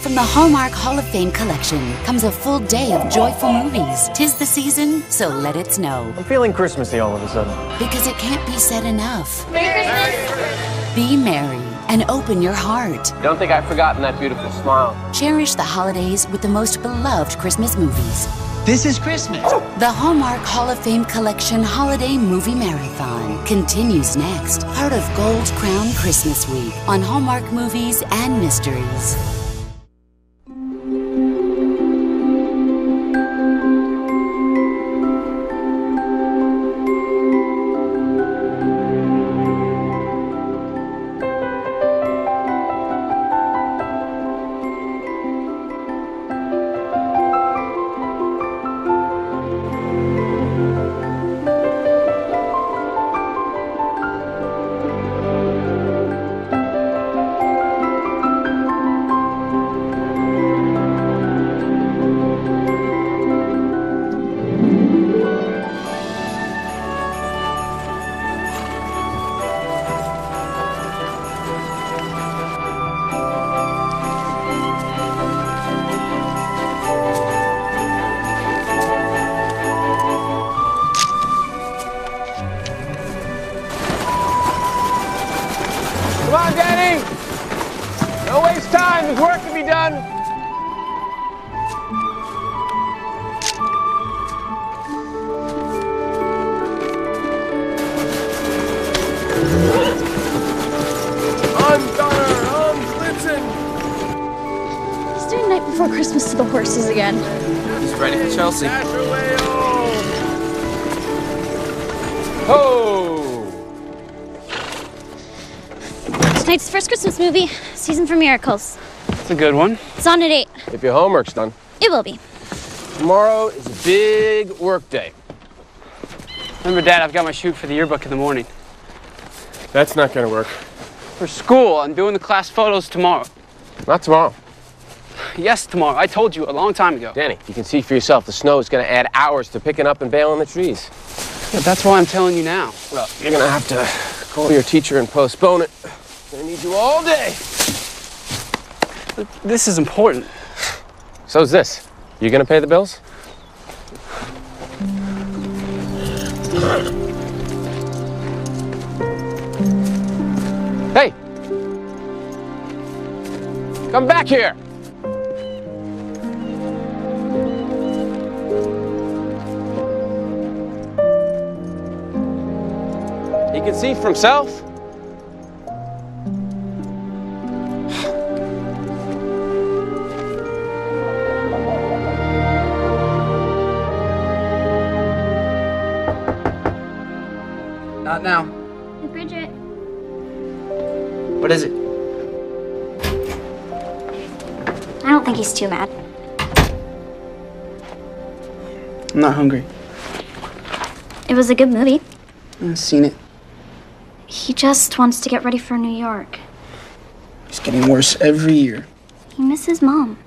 From the Hallmark Hall of Fame collection comes a full day of joyful movies. 'Tis the season, so let it snow. I'm feeling Christmassy all of a sudden. Because it can't be said enough. Merry Christmas! Be merry and open your heart. Don't think I've forgotten that beautiful smile. Cherish the holidays with the most beloved Christmas movies. This is Christmas. The Hallmark Hall of Fame Collection Holiday Movie Marathon continues next. Part of Gold Crown Christmas Week on Hallmark Movies and Mysteries. Come on, Danny! Don't waste time, there's work to be done. On Donner, on Blitzen! He's doing Night Before Christmas to the horses again. He's ready for Chelsea. Dash away home! Ho! Tonight's first Christmas movie, Season for Miracles. It's a good one. It's on at 8. If your homework's done. It will be. Tomorrow is a big work day. Remember, Dad, I've got my shoot for the yearbook in the morning. That's not gonna work. For school, I'm doing the class photos tomorrow. Not tomorrow. Yes, tomorrow. I told you a long time ago. Danny, you can see for yourself, the snow is gonna add hours to picking up and baling the trees. Yeah, that's why I'm telling you now. Well, you're gonna have to call your teacher and postpone it. I need you all day. This is important. So's this. You gonna pay the bills? Hey! Come back here! He can see for himself. Not now. Hey, Bridget. What is it? I don't think he's too mad. I'm not hungry. It was a good movie. I've seen it. He just wants to get ready for New York. It's getting worse every year. He misses Mom.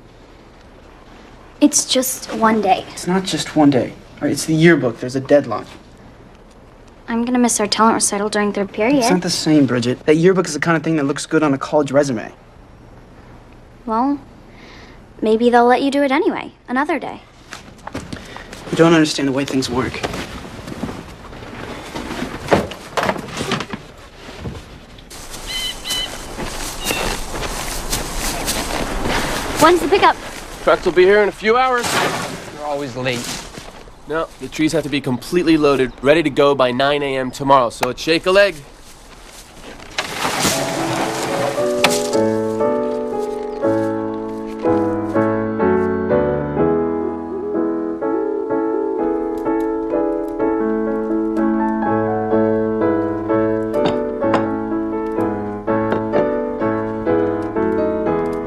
It's just one day. It's not just one day. All right, it's the yearbook. There's a deadline. I'm gonna miss our talent recital during third period. It's not the same, Bridget. That yearbook is the kind of thing that looks good on a college resume. Well, maybe they'll let you do it anyway, another day. You don't understand the way things work. When's the pickup? Trucks will be here in a few hours. You're always late. No, the trees have to be completely loaded, ready to go by 9 a.m. tomorrow, so it's shake a leg.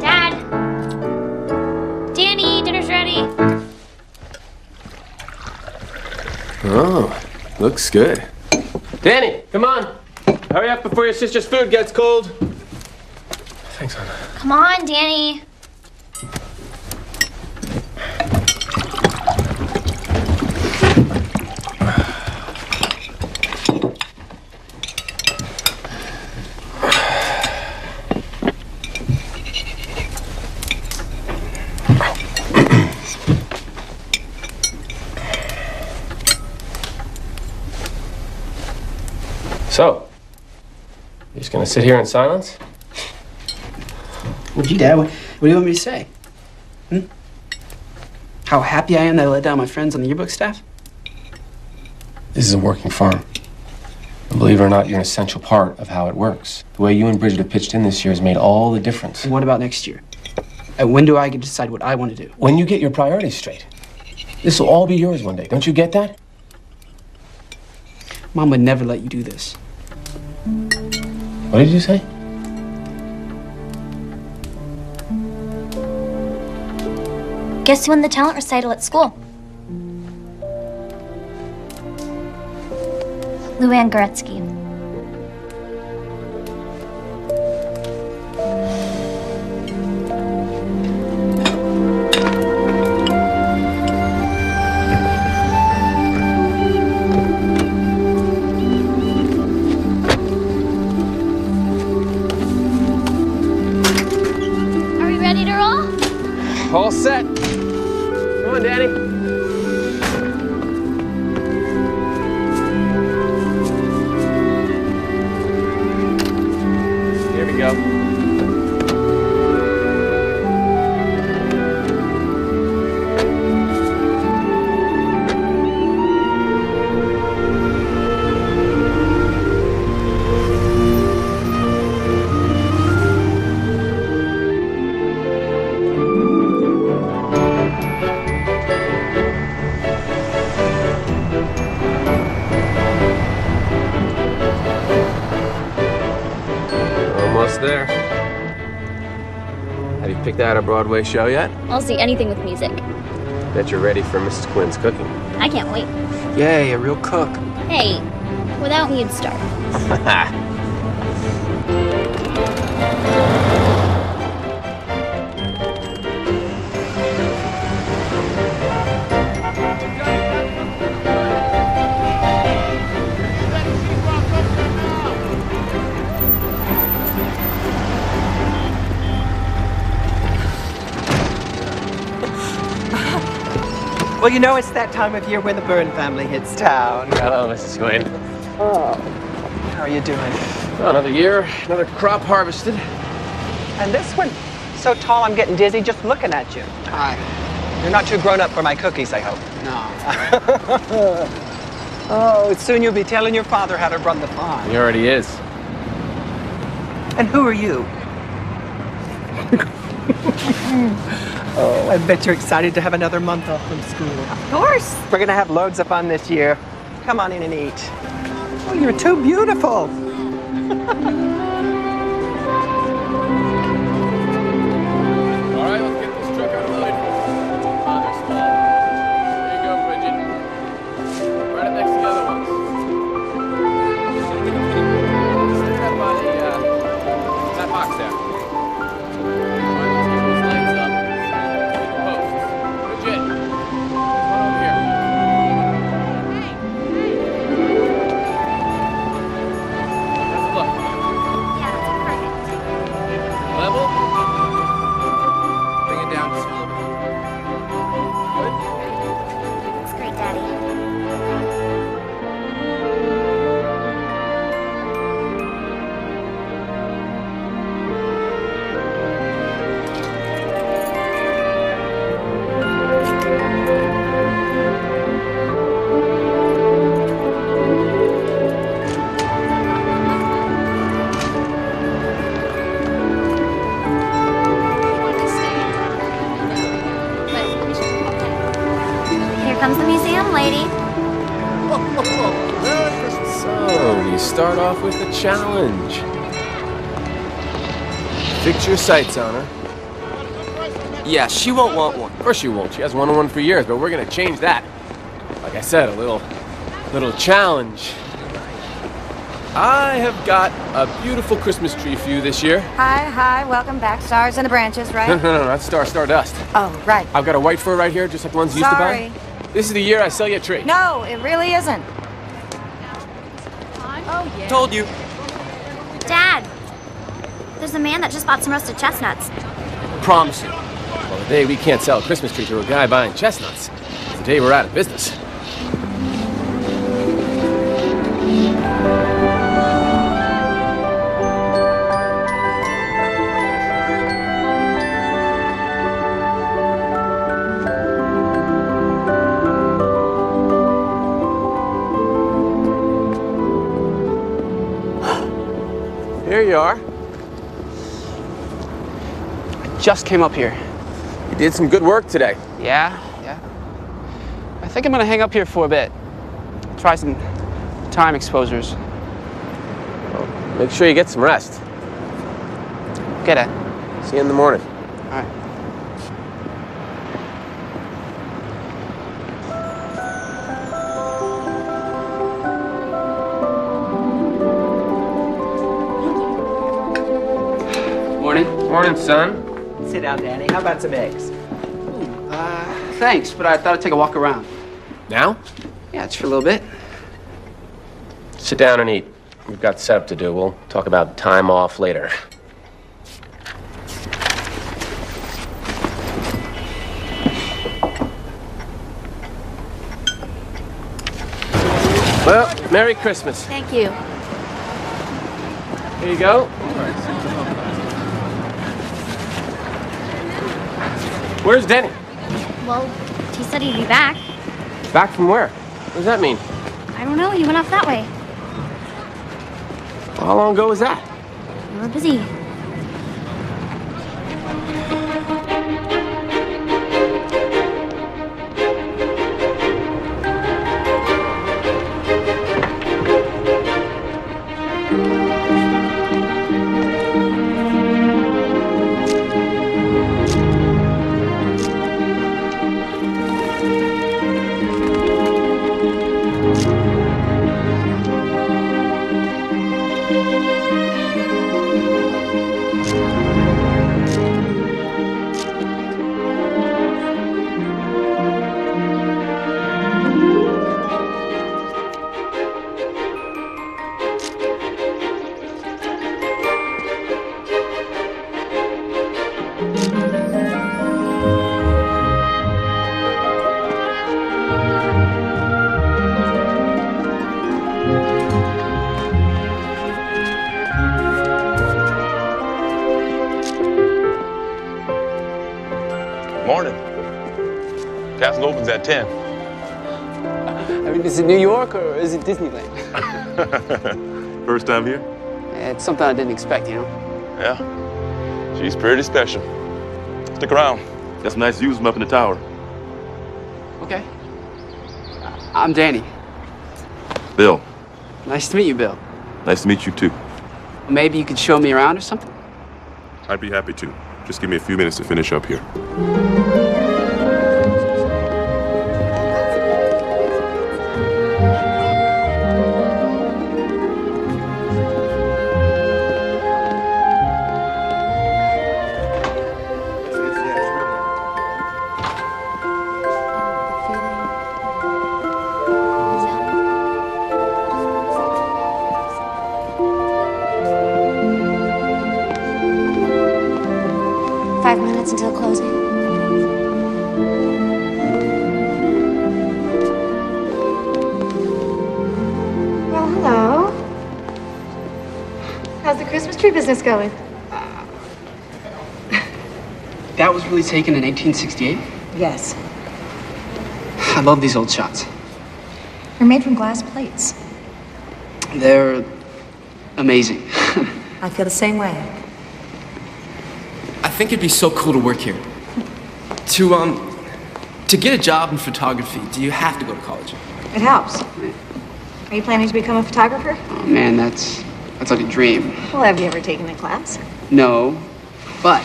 Dad! Danny, dinner's ready. Oh, looks good. Danny, come on. Hurry up before your sister's food gets cold. Thanks, hon. Come on, Danny. So, you're just gonna sit here in silence? Well, gee, Dad, what do you want me to say? How happy I am that I let down my friends on the yearbook staff? This is a working farm. And believe it or not, you're an essential part of how it works. The way you and Bridget have pitched in this year has made all the difference. And what about next year? And when do I get to decide what I want to do? When you get your priorities straight. This will all be yours one day. Don't you get that? Mom would never let you do this. What did you say? Guess who won the talent recital at school? Luann Goretzky. Are we ready to roll? All set. Come on, Danny. Here we go. Almost there. Have you picked out a Broadway show yet? I'll see anything with music. Bet you're ready for Mrs. Quinn's cooking. I can't wait. Yay, a real cook. Hey, without me, you'd starve. Well, you know, it's that time of year when the Byrne family hits town. Hello, Mrs. Quinn. Oh. How are you doing? Well, another year, another crop harvested. And this one, so tall I'm getting dizzy just looking at you. Hi. You're not too grown up for my cookies, I hope. No. Oh, soon you'll be telling your father how to run the farm. He already is. And who are you? Oh, I bet you're excited to have another month off from school. Of course. We're gonna have loads of fun this year. Come on in and eat. Oh, you're too beautiful. All right, let's get this truck unloaded. There's small. There you go, Bridget. Right up next to the other ones. Stick that by that box there. All right, let's get these lights up. Get the posts. Bridget, there's one over here. How's it look? Yeah, that's perfect. Level? Bring it down just a little bit. Good? Looks great, Daddy. Here comes the museum lady. So, we start off with a challenge. Fix your sights on her. Yeah, she won't want one. Of course she won't. She hasn't won one for years, but we're gonna change that. Like I said, a little challenge. I have got a beautiful Christmas tree for you this year. Hi, welcome back. Stars in the branches, No, right? no, that's Stardust. Oh, right. I've got a white fir right here, just like the ones you used to Sorry. buy. This is the year I sell you a tree. No, it really isn't. Told you. Dad, there's a man that just bought some roasted chestnuts. Promise you. Well, the day we can't sell a Christmas tree to a guy buying chestnuts is the day we're out of business. you are. I just came up here. You did some good work today. Yeah. I think I'm gonna hang up here for a bit. Try some time exposures. Well, make sure you get some rest. Okay, Dad. See you in the morning. All right. Morning. Morning, son. Sit down, Danny. How about some eggs? Thanks, but I thought I'd take a walk around. Now? Yeah, just for a little bit. Sit down and eat. We've got setup to do. We'll talk about time off later. Well, Merry Christmas. Thank you. Here you go. Where's Denny? Well, he said he'd be back. Back from where? What does that mean? I don't know, he went off that way. How long ago was that? We were busy. Morning. Castle opens at 10. I mean, is it New York or is it Disneyland? First time here? It's something I didn't expect, you know? Yeah. She's pretty special. Stick around. Got some nice views from up in the tower. Okay. I'm Danny. Bill, Nice to meet you, Bill. nice to meet you too. Maybe you could show me around or something? I'd be happy to. Just give me a few minutes to finish up here. Until closing. Well, hello. How's the Christmas tree business going? That was really taken in 1868? Yes. I love these old shots. They're made from glass plates. They're amazing. I feel the same way. I think it'd be so cool to work here. To get a job in photography, do you have to go to college? It helps. Are you planning to become a photographer? Oh, man, that's like a dream. Well, have you ever taken a class? No, but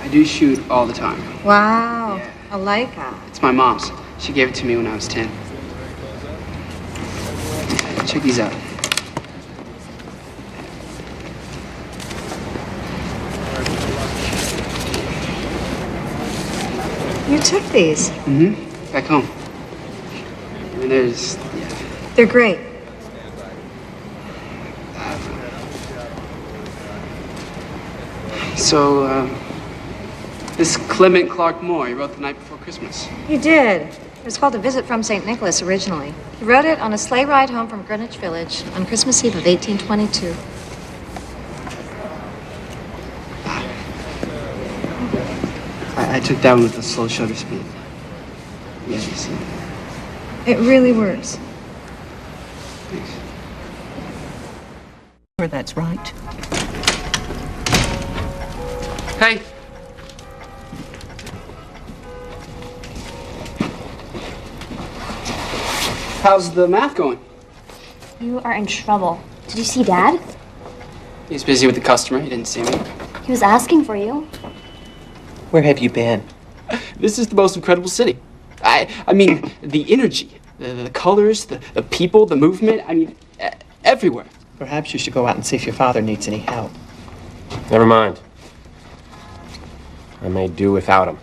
I do shoot all the time. Wow. A Leica. It's my mom's. She gave it to me when I was 10. Check these out. You took these. Mm-hmm. Back home. I mean, They're great. So, this Clement Clark Moore, he wrote The Night Before Christmas. You did. It was called A Visit from St. Nicholas originally. He wrote it on a sleigh ride home from Greenwich Village on Christmas Eve of 1822. I took that one with a slow shutter speed. Yeah, you see. It really works. Sure, that's right. Hey. How's the math going? You are in trouble. Did you see Dad? He's busy with the customer. He didn't see me. He was asking for you. Where have you been? This is the most incredible city. I mean, the energy, the colors, the people, the movement. I mean, everywhere. Perhaps you should go out and see if your father needs any help. Never mind. I may do without him.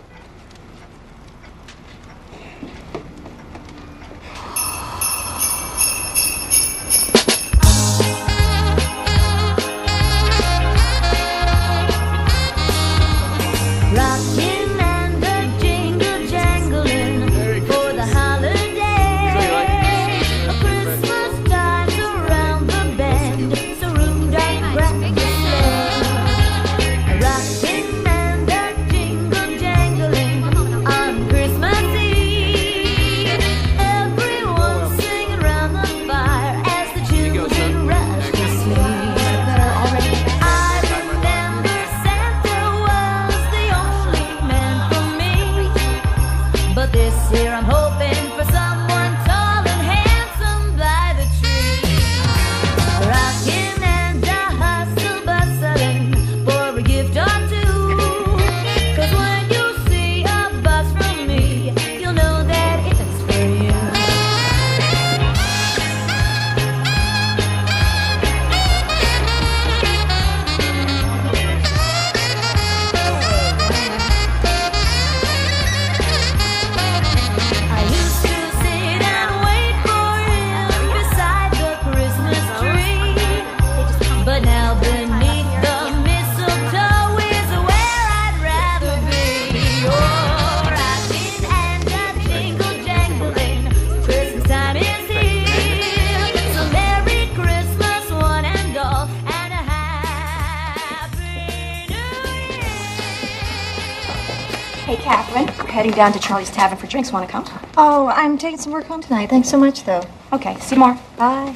Hey, Catherine, we're heading down to Charlie's Tavern for drinks. Want to come? Oh, I'm taking some work home tonight. Thanks so much, though. Okay, see you tomorrow. Bye.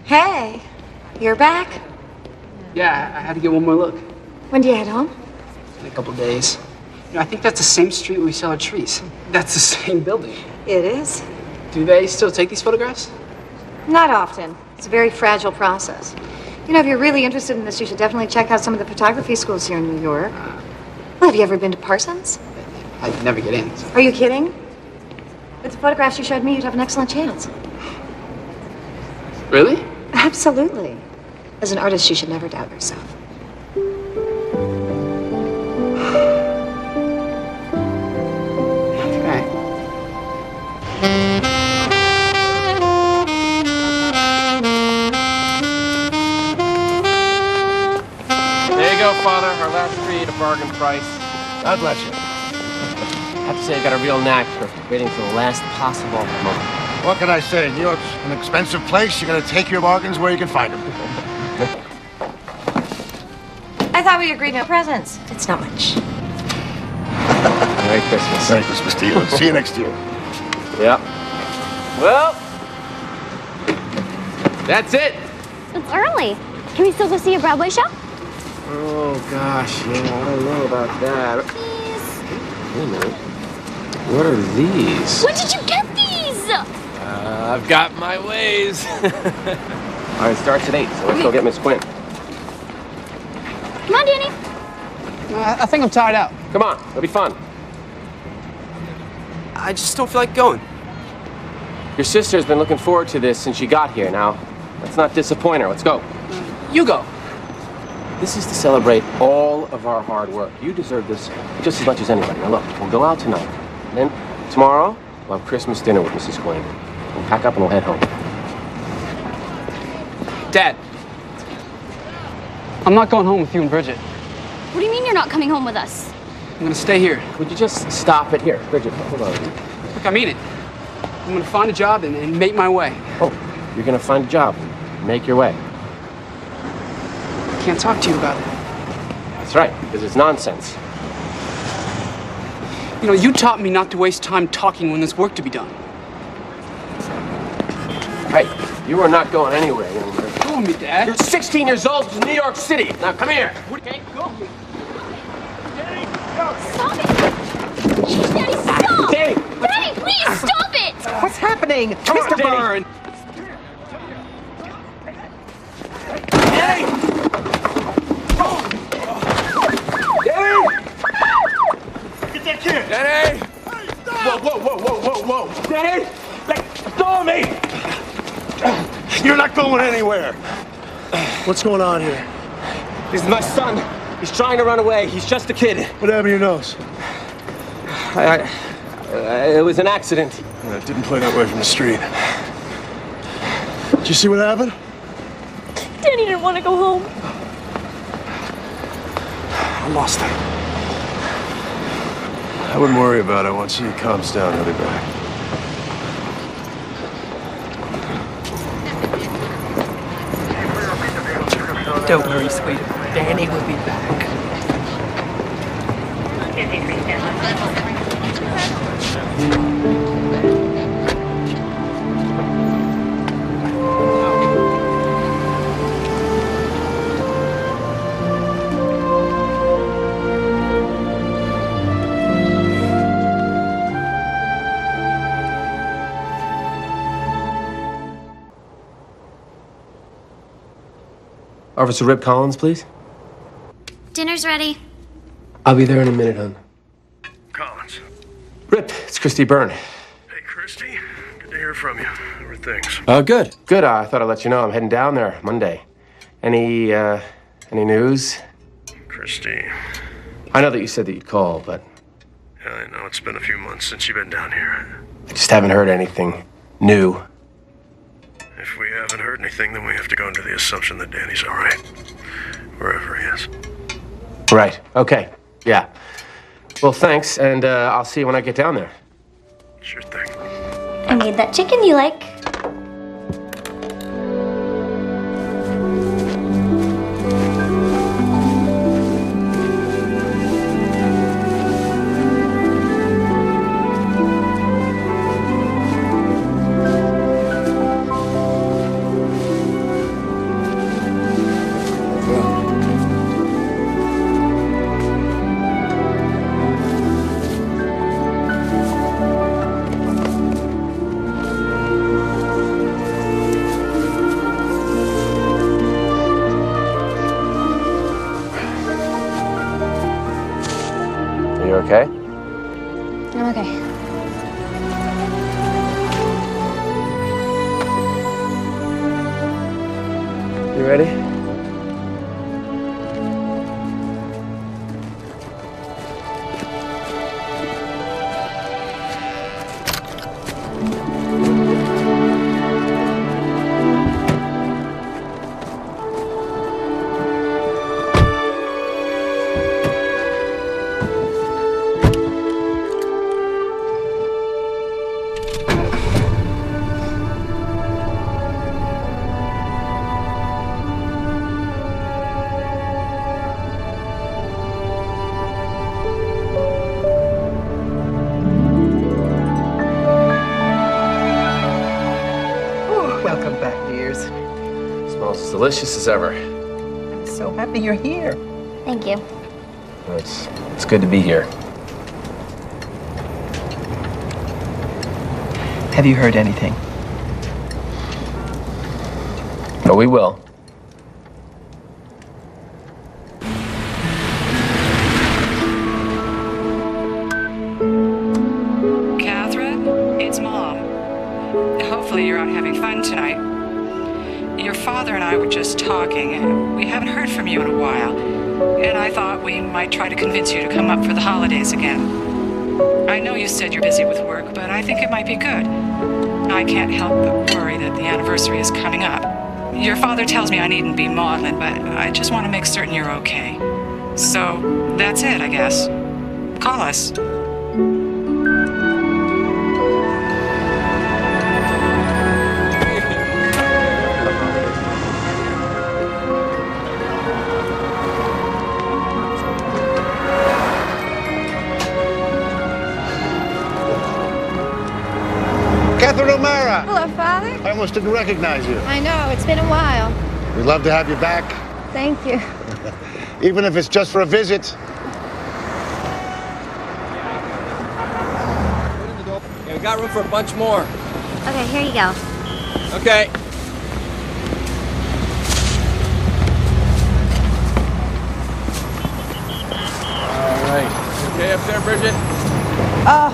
Hey, you're back? Yeah, I had to get one more look. When do you head home? In a couple days. You know, I think that's the same street where we sell our trees. That's the same building. It is. Do they still take these photographs? Not often. It's a very fragile process. You know, if you're really interested in this, you should definitely check out some of the photography schools here in New York. Well, have you ever been to Parsons? I'd never get in. So. Are you kidding? With the photographs you showed me, you'd have an excellent chance. Really? Absolutely. As an artist, you should never doubt yourself. Okay. There you go, Father. Our last tree at a bargain price. God bless you. I have to say, I've got a real knack for waiting for the last possible moment. What can I say? New York's an expensive place. You gotta take your bargains where you can find them. I thought we agreed no presents. It's not much. There Merry Christmas. Merry Christmas to you. See you next year. Yeah. Well, that's it. It's early. Can we still go see a Broadway show? Oh, gosh, yeah, I don't know about that. Please. Wait a minute. What are these? When did you get these? I've got my ways. All right, it starts at 8, so let's go get Miss Quinn. Come on, Danny. I think I'm tired out. Come on, it'll be fun. I just don't feel like going. Your sister's been looking forward to this since she got here. Now, let's not disappoint her. Let's go. You go. This is to celebrate all of our hard work. You deserve this just as much as anybody. Now, look, we'll go out tonight. And then tomorrow, we'll have Christmas dinner with Mrs. Quinn. We'll pack up and we'll head home. Dad, I'm not going home with you and Bridget. What do you mean you're not coming home with us? I'm gonna stay here. Would you just stop it here? Bridget, hold on. Look, I mean it. I'm gonna find a job and make my way. Oh, you're gonna find a job. Make your way. I can't talk to you about it. That's right, because it's nonsense. You know, you taught me not to waste time talking when there's work to be done. Hey, you are not going anywhere, young man. Go with me, Dad. You're 16 years old in New York City. Now, come here. Okay, go. Stop it! Daddy, stop! Danny! Daddy, please stop it! What's happening? Come on, Mr. Danny. Byrne! Danny! Danny! Get that kid! Danny! Whoa! Danny! Let go of me! You're not going anywhere. What's going on here? This is my son. He's trying to run away. He's just a kid. What happened to your nose? It was an accident. It didn't play that way from the street. Did you see what happened? Danny didn't want to go home. I lost him. I wouldn't worry about it. Once he calms down, he'll be back. Don't worry, sweetie. Danny will be back. Officer Rip Collins, please. Dinner's ready. I'll be there in a minute, hon. Collins. Rip, it's Christy Byrne. Hey, Christy. Good to hear from you. How are things? Good. Good. I thought I'd let you know I'm heading down there Monday. Any news? Christy. I know that you said that you'd call, but Yeah, I know. It's been a few months since you've been down here. I just haven't heard anything new. If we haven't heard anything, then we have to go into the assumption that Danny's all right. Wherever he is. Right. Okay. Yeah. Well, thanks, and I'll see you when I get down there. Sure thing. I made that chicken you like. Are you okay? I'm okay. You ready? Welcome back, dears. Smells as delicious as ever. I'm so happy you're here. Thank you. It's good to be here. Have you heard anything? Oh, we will. Catherine, it's Mom. Hopefully you're out having fun tonight. Your father and I were just talking, and we haven't heard from you in a while. And I thought we might try to convince you to come up for the holidays again. I know you said you're busy with work, but I think it might be good. I can't help but worry that the anniversary is coming up. Your father tells me I needn't be maudlin, but I just want to make certain you're okay. So, that's it, I guess. Call us. Catherine O'Mara! Hello, Father. I almost didn't recognize you. I know, it's been a while. We'd love to have you back, Thank you. even if it's just for a visit. Yeah, we got room for a bunch more. Okay, here you go. Okay. All right. Okay up there, Bridget? Oh,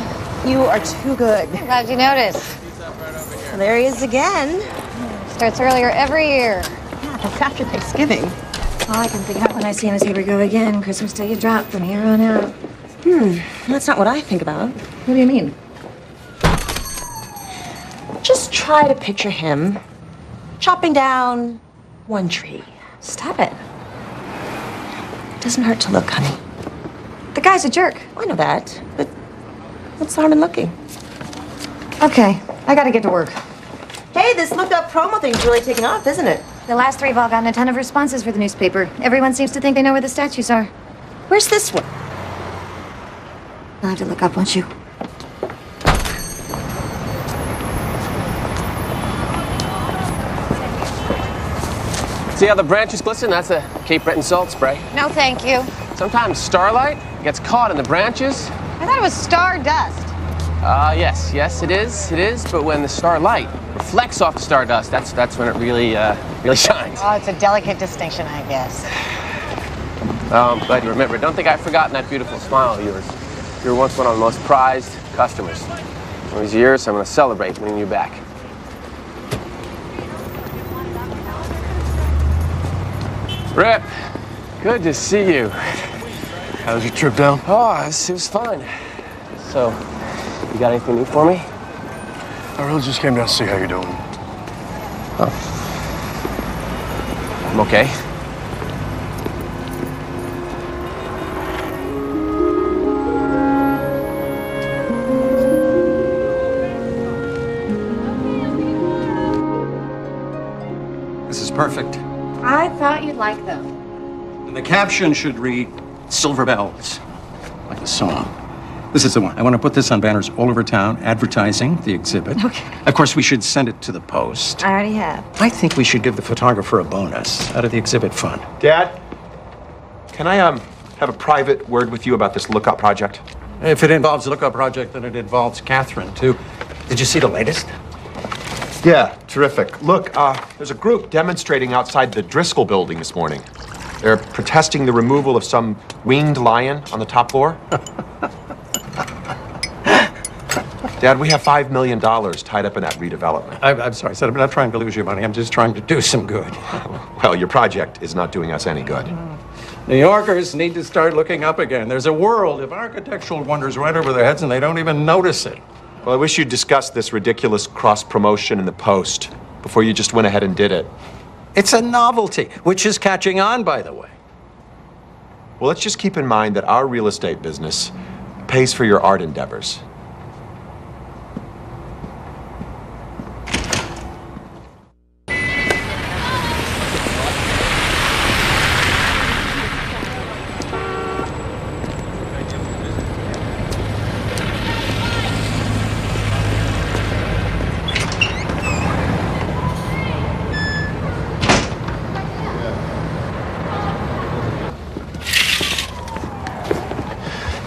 you are too good. I'm glad you noticed. Well, there he is again. Starts earlier every year. Yeah, that's after Thanksgiving. All I can think of when I see him is here we go again. Christmas Day, you drop from here on out. That's not what I think about. What do you mean? Just try to picture him chopping down one tree. Stop it. Doesn't hurt to look, honey. The guy's a jerk. I know that, but what's the harm in looking? Okay, I gotta get to work. Hey, this look up promo thing's really taking off, isn't it? The last three have all gotten a ton of responses for the newspaper. Everyone seems to think they know where the statues are. Where's this one? I'll have to look up, won't you? See how the branches glisten? That's a Cape Breton salt spray. No, thank you. Sometimes starlight gets caught in the branches. I thought it was stardust. Yes, it is. But when the starlight reflects off the stardust, that's when it really shines. Oh, it's a delicate distinction, I guess. Oh, I'm glad you remember. Don't think I've forgotten that beautiful smile of yours. You were once one of our most prized customers. All these years, I'm going to celebrate winning you back. Rip, good to see you. How was your trip down? Oh, it was fun. So, you got anything new for me? I really just came down to see how you're doing. Oh. I'm okay. This is perfect. I thought you'd like them. And the caption should read, Silver Bells, like a song. This is the one. I want to put this on banners all over town, advertising the exhibit. Okay. Of course, we should send it to the Post. I already have. I think we should give the photographer a bonus out of the exhibit fund. Dad, can I have a private word with you about this lookup project? If it involves the lookup project, then it involves Catherine, too. Did you see the latest? Yeah, terrific. Look, there's a group demonstrating outside the Driscoll building this morning. They're protesting the removal of some winged lion on the top floor. Dad, we have $5 million tied up in that redevelopment. I'm sorry, son. I'm not trying to lose your money. I'm just trying to do some good. Well, your project is not doing us any good. New Yorkers need to start looking up again. There's a world of architectural wonders right over their heads, and they don't even notice it. Well, I wish you'd discuss this ridiculous cross-promotion in the Post before you just went ahead and did it. It's a novelty, which is catching on, by the way. Well, let's just keep in mind that our real estate business pays for your art endeavors.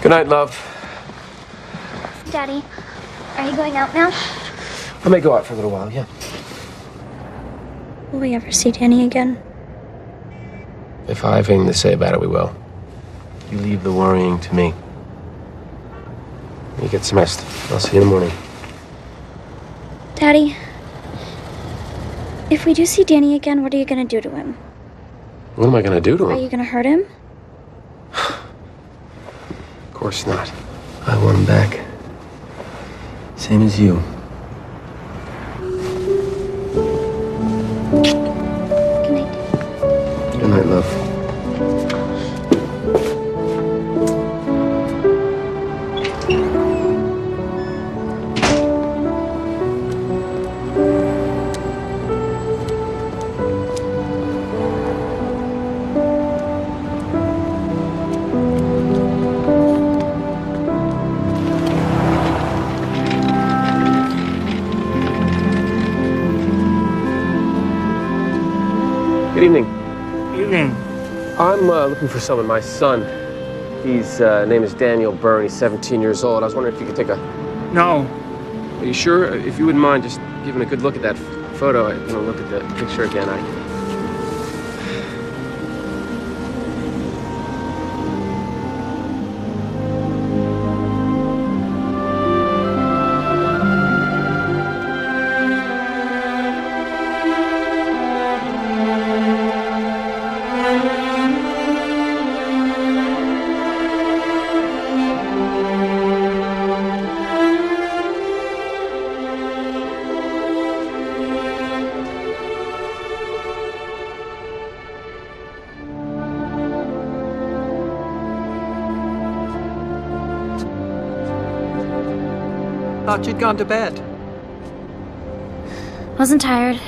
Good night, love. Daddy, are you going out now? I may go out for a little while, yeah. Will we ever see Danny again? If I have anything to say about it, we will. You leave the worrying to me. You get some rest. I'll see you in the morning. Daddy, if we do see Danny again, what are you gonna do to him? What am I gonna do to Are him? you gonna hurt him? Of course not. I want him back. Same as you. Good night. Good night, love. Good evening. Evening. I'm looking for someone. My son. His name is Daniel Byrne. He's 17 years old. I was wondering if you could take a... No. Are you sure? If you wouldn't mind just giving a good look at that photo. I want to look at the picture again. Thought you'd gone to bed. Wasn't tired.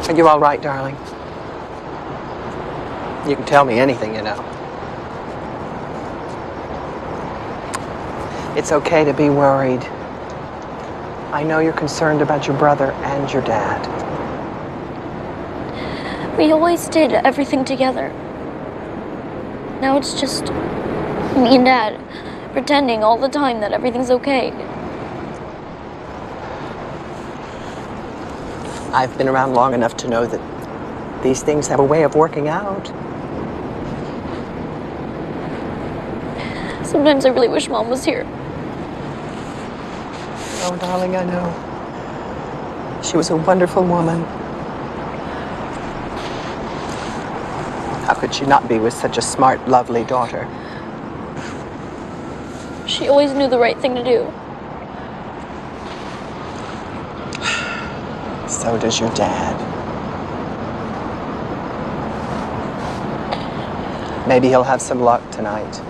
Are you all right, darling? You can tell me anything, you know. It's okay to be worried. I know you're concerned about your brother and your dad. We always did everything together. Now it's just me and Dad pretending all the time that everything's okay. I've been around long enough to know that these things have a way of working out. Sometimes I really wish Mom was here. Oh, darling, I know. She was a wonderful woman. How could she not be with such a smart, lovely daughter? She always knew the right thing to do. So does your dad. Maybe he'll have some luck tonight.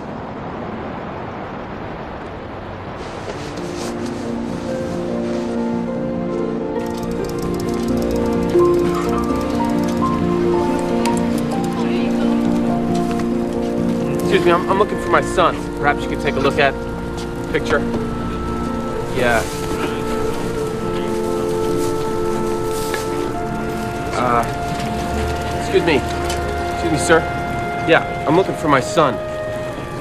Excuse me, I'm looking for my son. Perhaps you could take a look at the picture. Yeah. Excuse me, sir. Yeah, I'm looking for my son.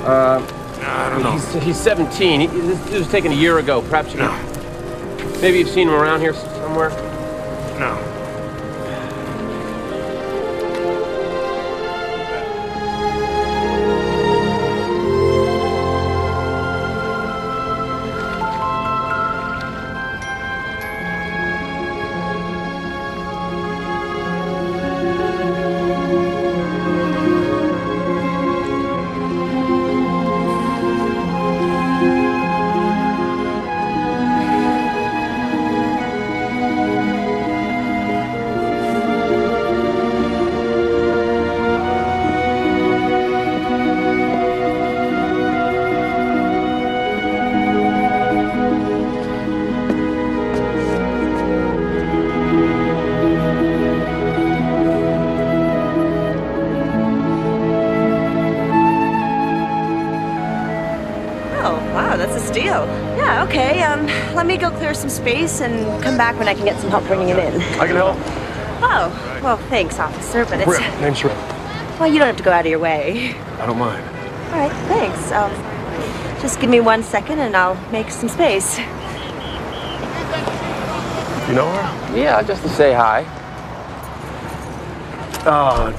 I don't know. He's 17. This was taken a year ago. Perhaps you can... Maybe you've seen him around here somewhere? No. Yeah, okay. Let me go clear some space and come back when I can get some help bringing it in. I can help. Oh, well, thanks, officer, but it's... Rip. Name's Rip. Well, you don't have to go out of your way. I don't mind. All right, thanks. Just give me 1 second and I'll make some space. You know her? Yeah, just to say hi.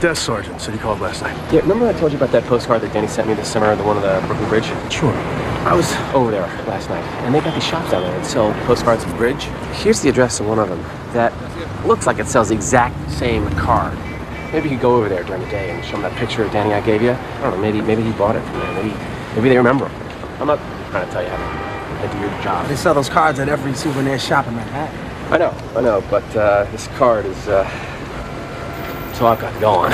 Desk sergeant said he called last night. Yeah, remember I told you about that postcard that Danny sent me this summer, the one on the Brooklyn Bridge? Sure. I was over there last night, and they got these shops down there that sell postcards of the bridge. Here's the address of one of them that looks like it sells the exact same card. Maybe you could go over there during the day and show them that picture of Danny I gave you. I don't know, maybe he bought it from there. Maybe they remember him. I'm not trying to tell you how to do your job. They sell those cards at every souvenir shop in Manhattan. I know, but this card is, it's all I've got to go on.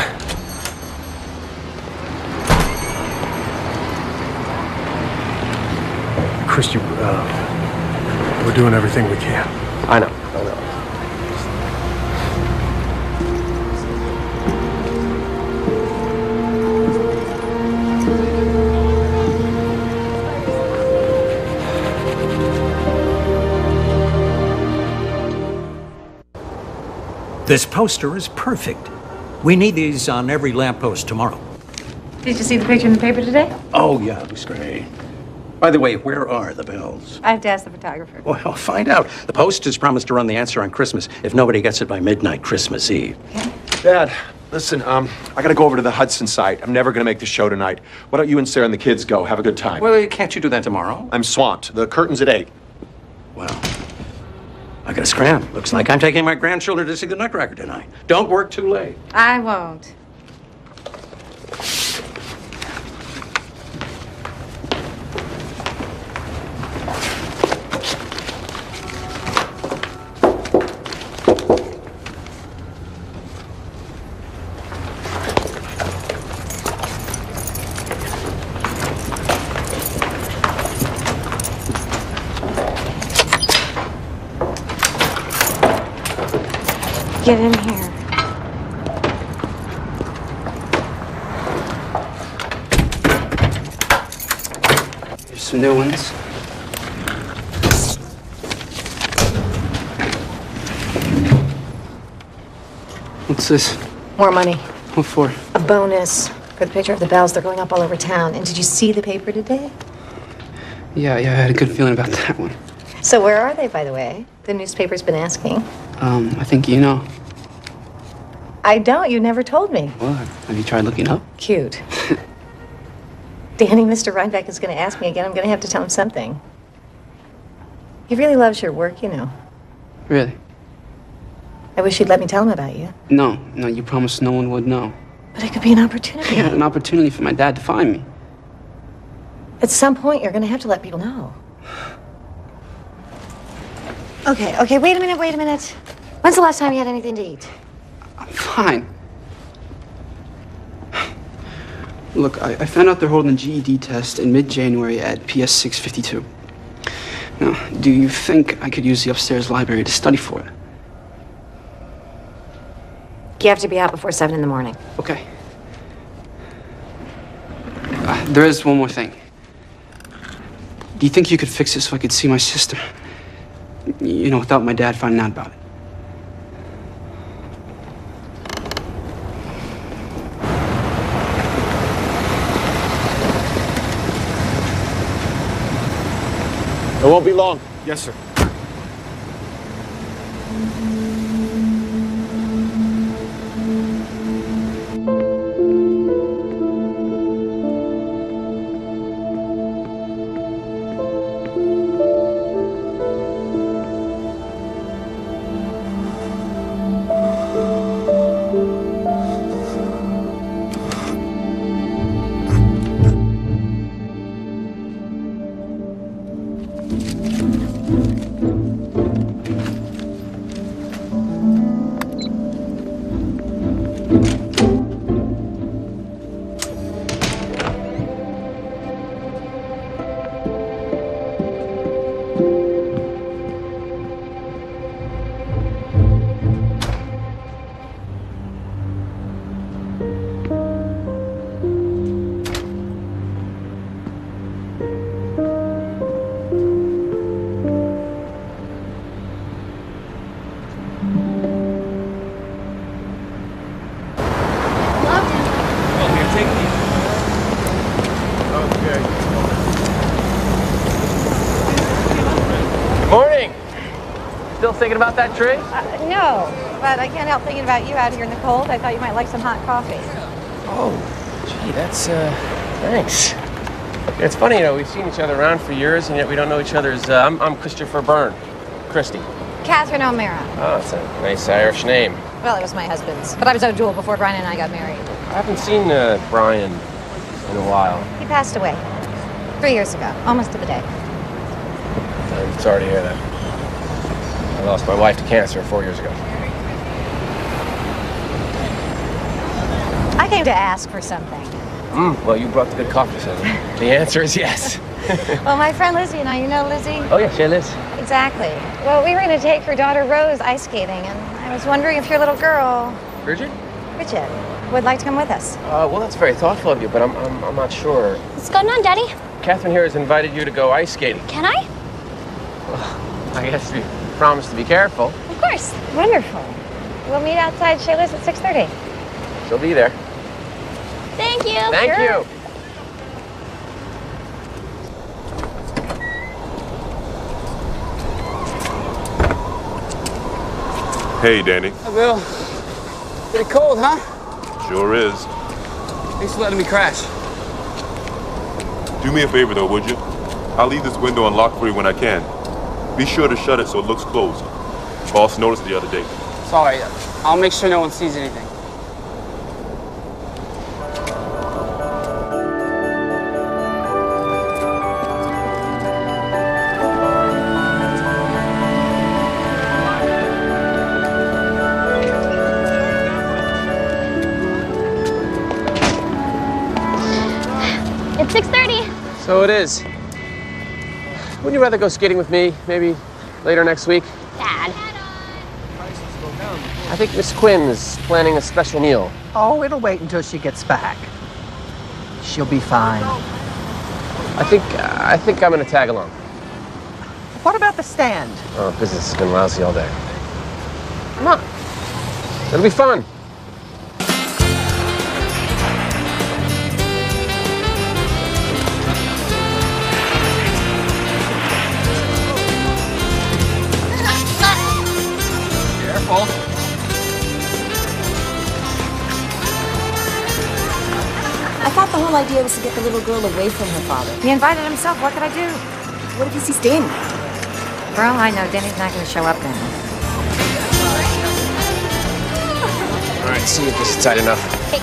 Chris, we're doing everything we can. I know. This poster is perfect. We need these on every lamppost tomorrow. Did you see the picture in the paper today? Oh, yeah, it was great. By the way, where are the bells? I have to ask the photographer. Well, find out. The Post has promised to run the answer on Christmas if nobody gets it by midnight Christmas Eve. Okay. Dad, listen, I gotta go over to the Hudson site. I'm never gonna make the show tonight. Why don't you and Sarah and the kids go? Have a good time. Well, can't you do that tomorrow? I'm swamped. The curtain's at 8. Well, I gotta scram. Looks like I'm taking my grandchildren to see the Nutcracker tonight. Don't work too late. I won't. Get in here. Here's some new ones. What's this? More money. What for? A bonus for the picture of the bells. They're going up all over town. And did you see the paper today? Yeah, I had a good feeling about that one. So where are they, by the way? The newspaper's been asking. I think you know. I don't. You never told me. What? Have you tried looking up? Cute. Danny, Mr. Rhinebeck is going to ask me again. I'm going to have to tell him something. He really loves your work, you know. Really? I wish you'd let me tell him about you. No, you promised no one would know. But it could be an opportunity. Yeah, an opportunity for my dad to find me. At some point, you're going to have to let people know. Okay, wait a minute. When's the last time you had anything to eat? I'm fine. Look, I found out they're holding a GED test in mid-January at PS 652. Now, do you think I could use the upstairs library to study for it? You have to be out before 7 in the morning. Okay. There is one more thing. Do you think you could fix it so I could see my sister? You know, without my dad finding out about it. It won't be long. Yes, sir. thinking about that tree? No, but I can't help thinking about you out here in the cold. I thought you might like some hot coffee. Oh, gee, that's, thanks. It's funny, you know, we've seen each other around for years, and yet we don't know each other's, I'm Christopher Byrne. Christy. Catherine O'Mara. Oh, it's a nice Irish name. Well, it was my husband's, but I was O'Doul before Brian and I got married. I haven't seen, Brian in a while. He passed away 3 years ago, almost to the day. I'm sorry to hear that. I lost my wife to cancer 4 years ago. I came to ask for something. Well, you brought the good coffee, so the answer is yes. Well, my friend Lizzie and I, you know Lizzie? Oh, yeah, Liz. Exactly. Well, we were going to take her daughter Rose ice skating, and I was wondering if your little girl, Bridget? Bridget, would like to come with us. Well, that's very thoughtful of you, but I'm not sure. What's going on, Daddy? Catherine here has invited you to go ice skating. Can I? Well, I guess you promised to be careful. Of course. Wonderful. We'll meet outside Shayla's at 6:30. She'll be there. Thank you. Thank you. Hey, Danny. Hi, Bill. Pretty cold, huh? Sure is. Thanks for letting me crash. Do me a favor, though, would you? I'll leave this window unlocked for you when I can. Be sure to shut it so it looks closed. Boss noticed the other day. Sorry. I'll make sure no one sees anything. It's 6:30. So it is. Wouldn't you rather go skating with me, maybe later next week? Dad. I think Miss Quinn is planning a special meal. Oh, it'll wait until she gets back. She'll be fine. I think I'm gonna tag along. What about the stand? Oh, business has been lousy all day. Come on. It'll be fun. Careful. I thought the whole idea was to get the little girl away from her father. He invited himself. What could I do? What if he sees Danny? For all I know, Danny's not going to show up then. All right, see if this is tight enough. Hey.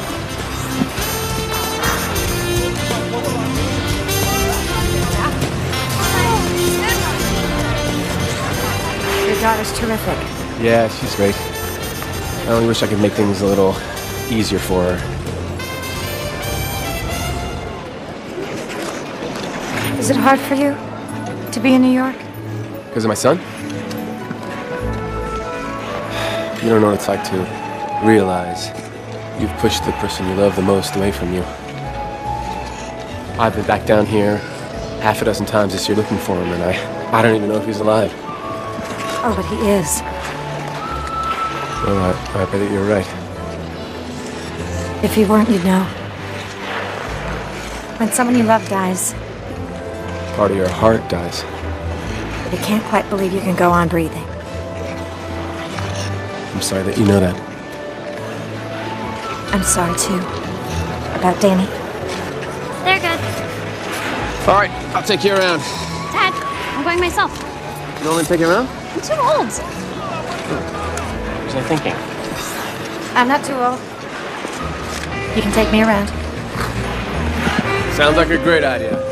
Your daughter's terrific. Yeah, she's great. I only wish I could make things a little easier for her. Is it hard for you to be in New York? Because of my son? You don't know what it's like to realize you've pushed the person you love the most away from you. I've been back down here half a dozen times this year looking for him, and I don't even know if he's alive. Oh, but he is. Well, I bet that you're right. If he weren't, you'd know. When someone you love dies, Part of your heart dies. you can't quite believe you can go on breathing. I'm sorry that you know that. I'm sorry, too. About Danny. They're good. All right, I'll take you around. Dad, I'm going myself. You want me to take you around? I'm too old. What was I thinking? I'm not too old. You can take me around. Sounds like a great idea.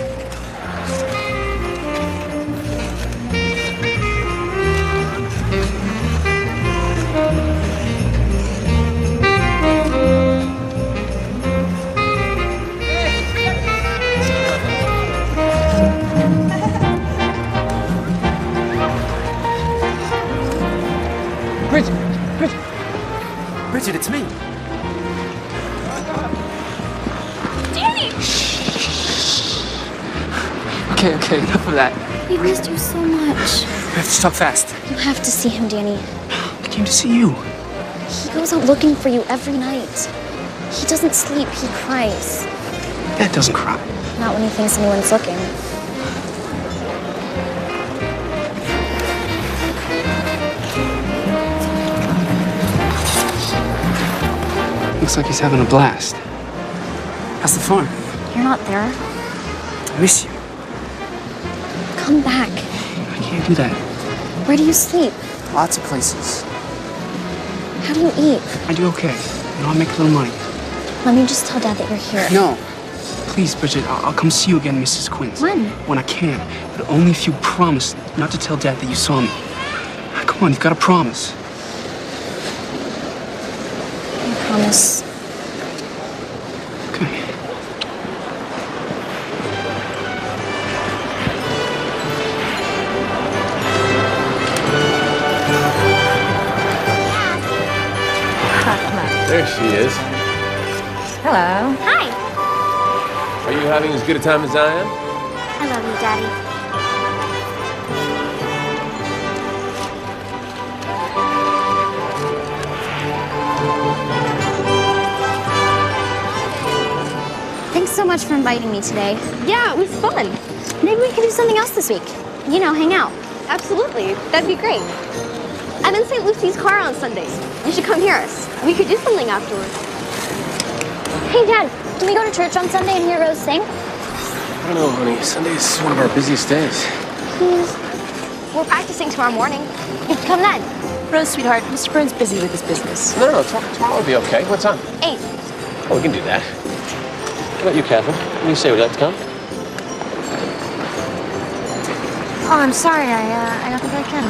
Bridget, it's me. Danny! Okay, enough of that. We missed you so much. We have to talk fast. You have to see him, Danny. I came to see you. He goes out looking for you every night. He doesn't sleep, he cries. Dad doesn't cry. Not when he thinks anyone's looking. Looks like he's having a blast. How's the farm? You're not there. I miss you. Come back. I can't do that. Where do you sleep? Lots of places. How do you eat? I do okay. I'll make a little money. Let me just tell Dad that you're here. No. Please, Bridget, I'll come see you again, Mrs. Quint. When? When I can. But only if you promise not to tell Dad that you saw me. Come on, you've got to promise. I promise. Okay. There she is. Hello. Hi. Are you having as good a time as I am? I love you, Daddy. Thanks so much for inviting me today. Yeah, it was fun. Maybe we can do something else this week. You know, hang out. Absolutely. That'd be great. I'm in St. Lucy's car on Sundays. You should come hear us. We could do something afterwards. Hey, Dad, can we go to church on Sunday and hear Rose sing? I don't know, honey. Sunday's one of our busiest days. Please. We're practicing tomorrow morning. You can come then. Rose, sweetheart, Mr. Burns busy with his business. No, tomorrow will be okay. What time? 8. Oh, we can do that. How about you, Catherine? What do you say? Would you like to come? Oh, I'm sorry. I don't think I can.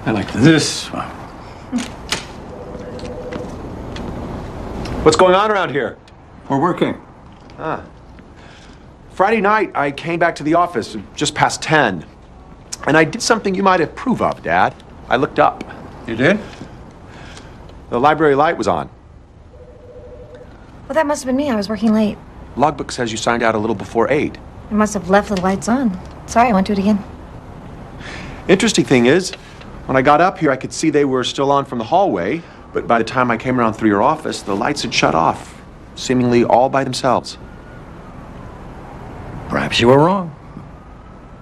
I like this one. What's going on around here? We're working. Ah. Friday night, I came back to the office just past 10. And I did something you might approve of, Dad. I looked up. You did? The library light was on. Well, that must have been me. I was working late. Logbook says you signed out a little before 8. I must have left the lights on. Sorry, I won't do it again. Interesting thing is, when I got up here, I could see they were still on from the hallway, but by the time I came around through your office, the lights had shut off, seemingly all by themselves. Perhaps you were wrong.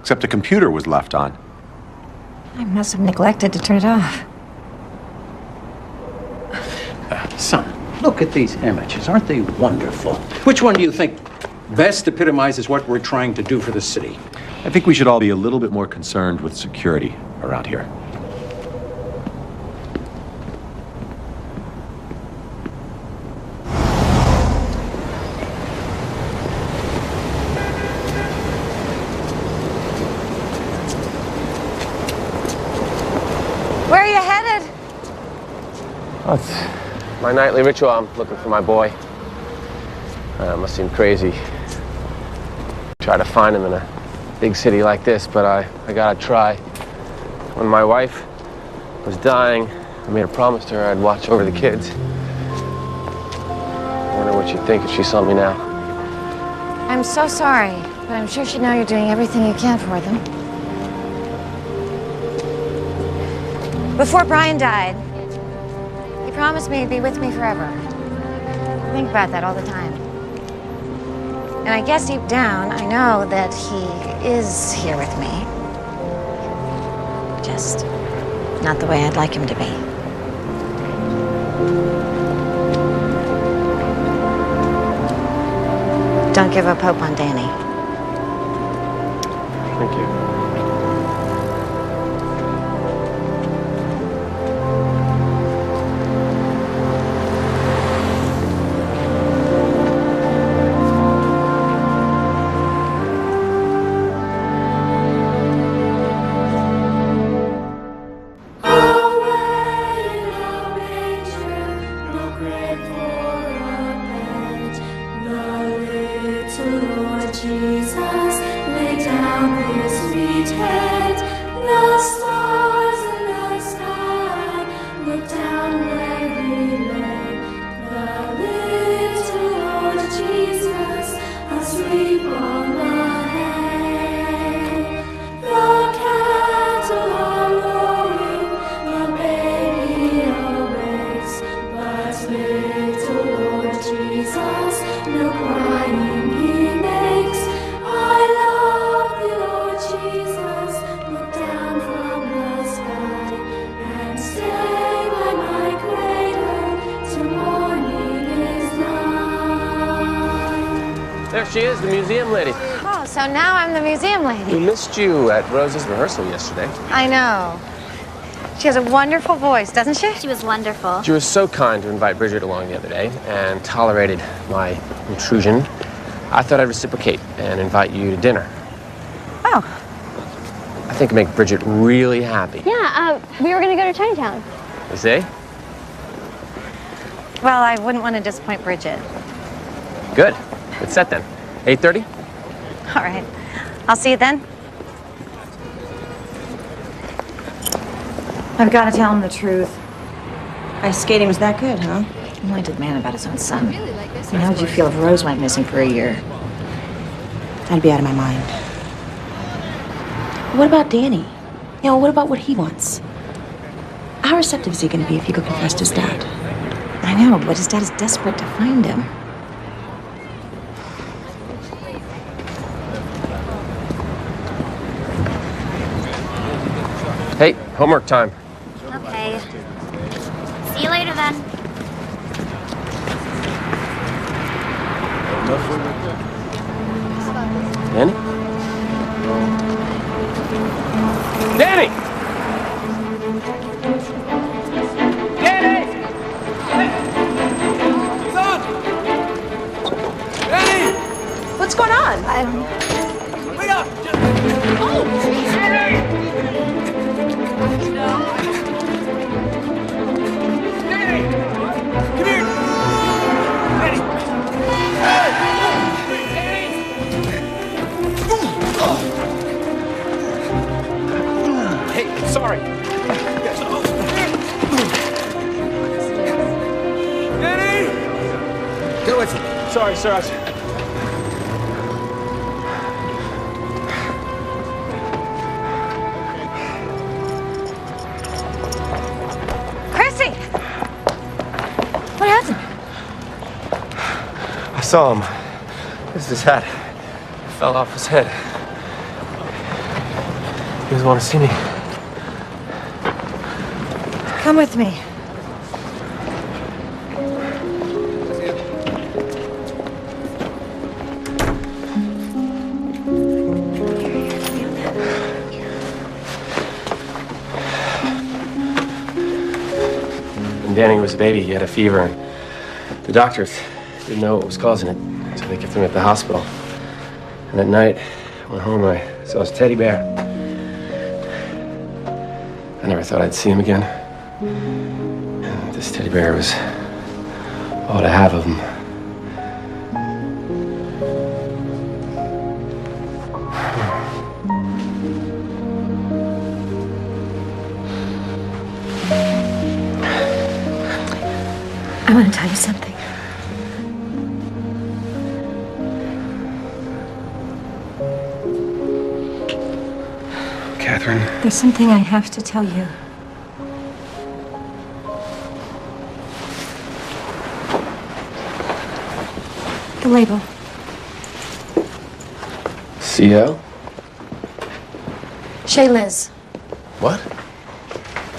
Except the computer was left on. I must have neglected to turn it off. Son, look at these images. Aren't they wonderful? Which one do you think best epitomizes what we're trying to do for the city? I think we should all be a little bit more concerned with security around here. Where are you headed? Oh, it's my nightly ritual. I'm looking for my boy. Must seem crazy. Try to find him in a big city like this, but I gotta try. When my wife was dying, I made a promise to her I'd watch over the kids. I wonder what she'd think if she saw me now. I'm so sorry, but I'm sure she'd know you're doing everything you can for them. Before Brian died, he promised me he'd be with me forever. I think about that all the time. And I guess deep down, I know that he is here with me. Just not the way I'd like him to be. Don't give up hope on Danny. Thank you. Jesus, no crying he makes. I love There she is, the museum lady. Oh, so now I'm the museum We lady. missed you at Rose's rehearsal yesterday. I know. She has a wonderful voice, doesn't she? She was wonderful. You were so kind to invite Bridget along the other day and tolerated my intrusion. I thought I'd reciprocate and invite you to dinner. Oh. I think it'd make Bridget really happy. Yeah, we were gonna go to Chinatown. You see? Well, I wouldn't want to disappoint Bridget. Good. It's set then. 8:30? All right. I'll see you then. I've got to tell him the truth. Ice skating was that good, huh? Anointed man about his own son. And how would you feel if Rose went missing for a year? I'd be out of my mind. What about Danny? You know, what about what he wants? How receptive is he going to be if you go confess to his dad? I know, but his dad is desperate to find him. Hey, homework time. Okay. See you later then. Danny? Danny! Danny! Son! Danny! What's going on? I don't know. Wait up! Danny! Hey, sorry. Danny! Go with him. Sorry, sir. Chrissy! What happened? I saw him. This is his hat. It fell off his head. He doesn't want to see me. Come with me. When Danny was a baby, he had a fever, and the doctors didn't know what was causing it, so they kept him at the hospital. And at night, I went home and I saw his teddy bear. I never thought I'd see him again. And this teddy bear was all I have of him. I want to tell you something. Catherine. There's something I have to tell you. The label. CO? Chez Liz. What?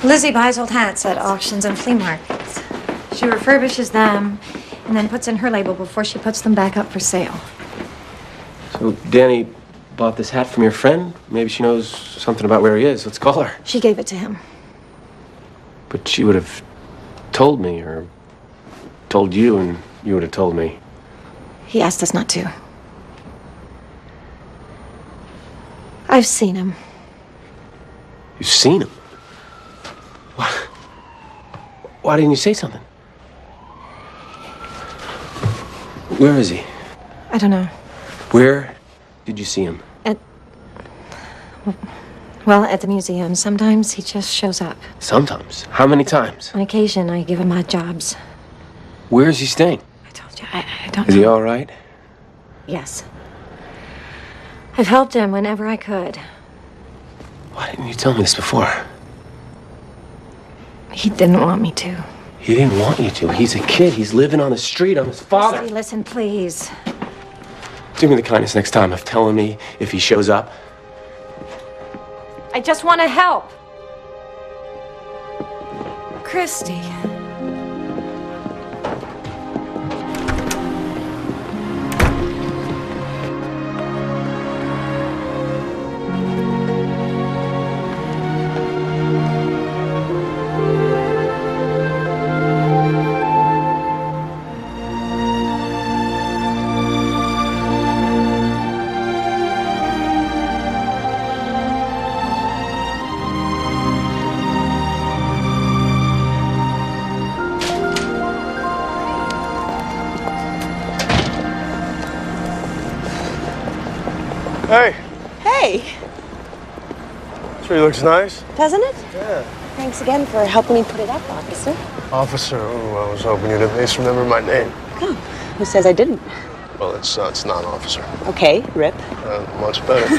Lizzie buys old hats at auctions and flea markets. She refurbishes them and then puts in her label before she puts them back up for sale. So Danny bought this hat from your friend? Maybe she knows something about where he is. Let's call her. She gave it to him. But she would have told me, or told you, and you would have told me. He asked us not to. I've seen him. You've seen him? What? Why didn't you say something? Where is he? I don't know. Where did you see him? Well, at the museum. Sometimes he just shows up. Sometimes. How many times? On occasion, I give him odd jobs. Where is he staying? I don't Is know. he all right? Yes. I've helped him whenever I could. Why didn't you tell me this before? He didn't want me to. He didn't want you to. He's a kid. He's living on the street. I'm his father. Christy, listen, please. Do me the kindness next time of telling me if he shows up. I just want to help. Christy. Hey, Hey, tree looks nice. doesn't it? Yeah. Thanks again for helping me put it up, officer. Officer, I was hoping you'd at least remember my name. Oh, who says I didn't? Well, it's not officer. Okay, Rip. Much better.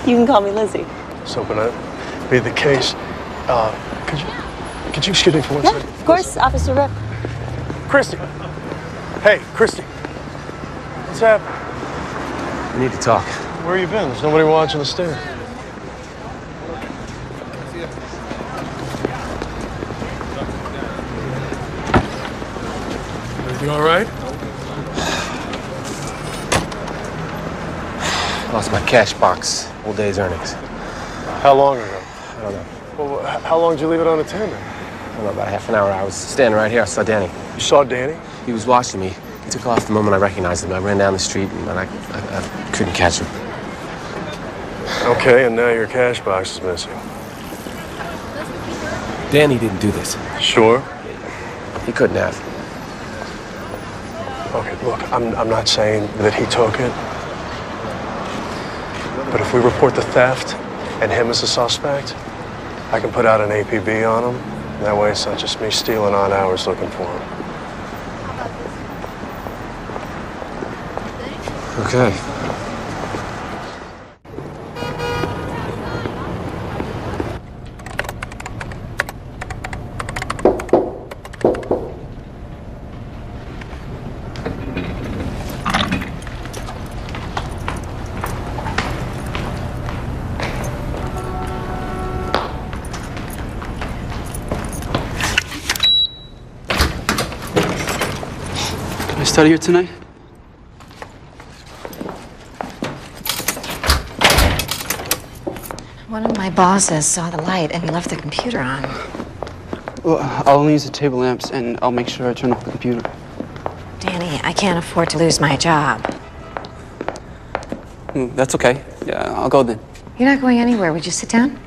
You can call me Lizzie. Just hoping that'd be the case. Could you excuse me for 1 Yeah, second? of course, Officer Rip. Christy. Hey, Christy. What's happening? We need to talk. Where you been? There's nobody watching the stand. Everything all right? Lost my cash box. Whole day's earnings. How long ago? I don't know. Well, how long did you leave it unattended? I don't know, about half an hour. I was standing right here. I saw Danny. You saw Danny? He was watching me. He took off the moment I recognized him. I ran down the street and I couldn't catch him. Okay, and now your cash box is missing. Danny didn't do this. Sure? He couldn't have. Okay, look, I'm not saying that he took it. But if we report the theft and him as a suspect, I can put out an APB on him. That way it's not just me stealing odd hours looking for him. Okay. Can I study here tonight? One of my bosses saw the light and he left the computer on. Well, I'll only use the table lamps, and I'll make sure I turn off the computer. Danny, I can't afford to lose my job. That's okay. Yeah, I'll go then. You're not going anywhere. Would you sit down?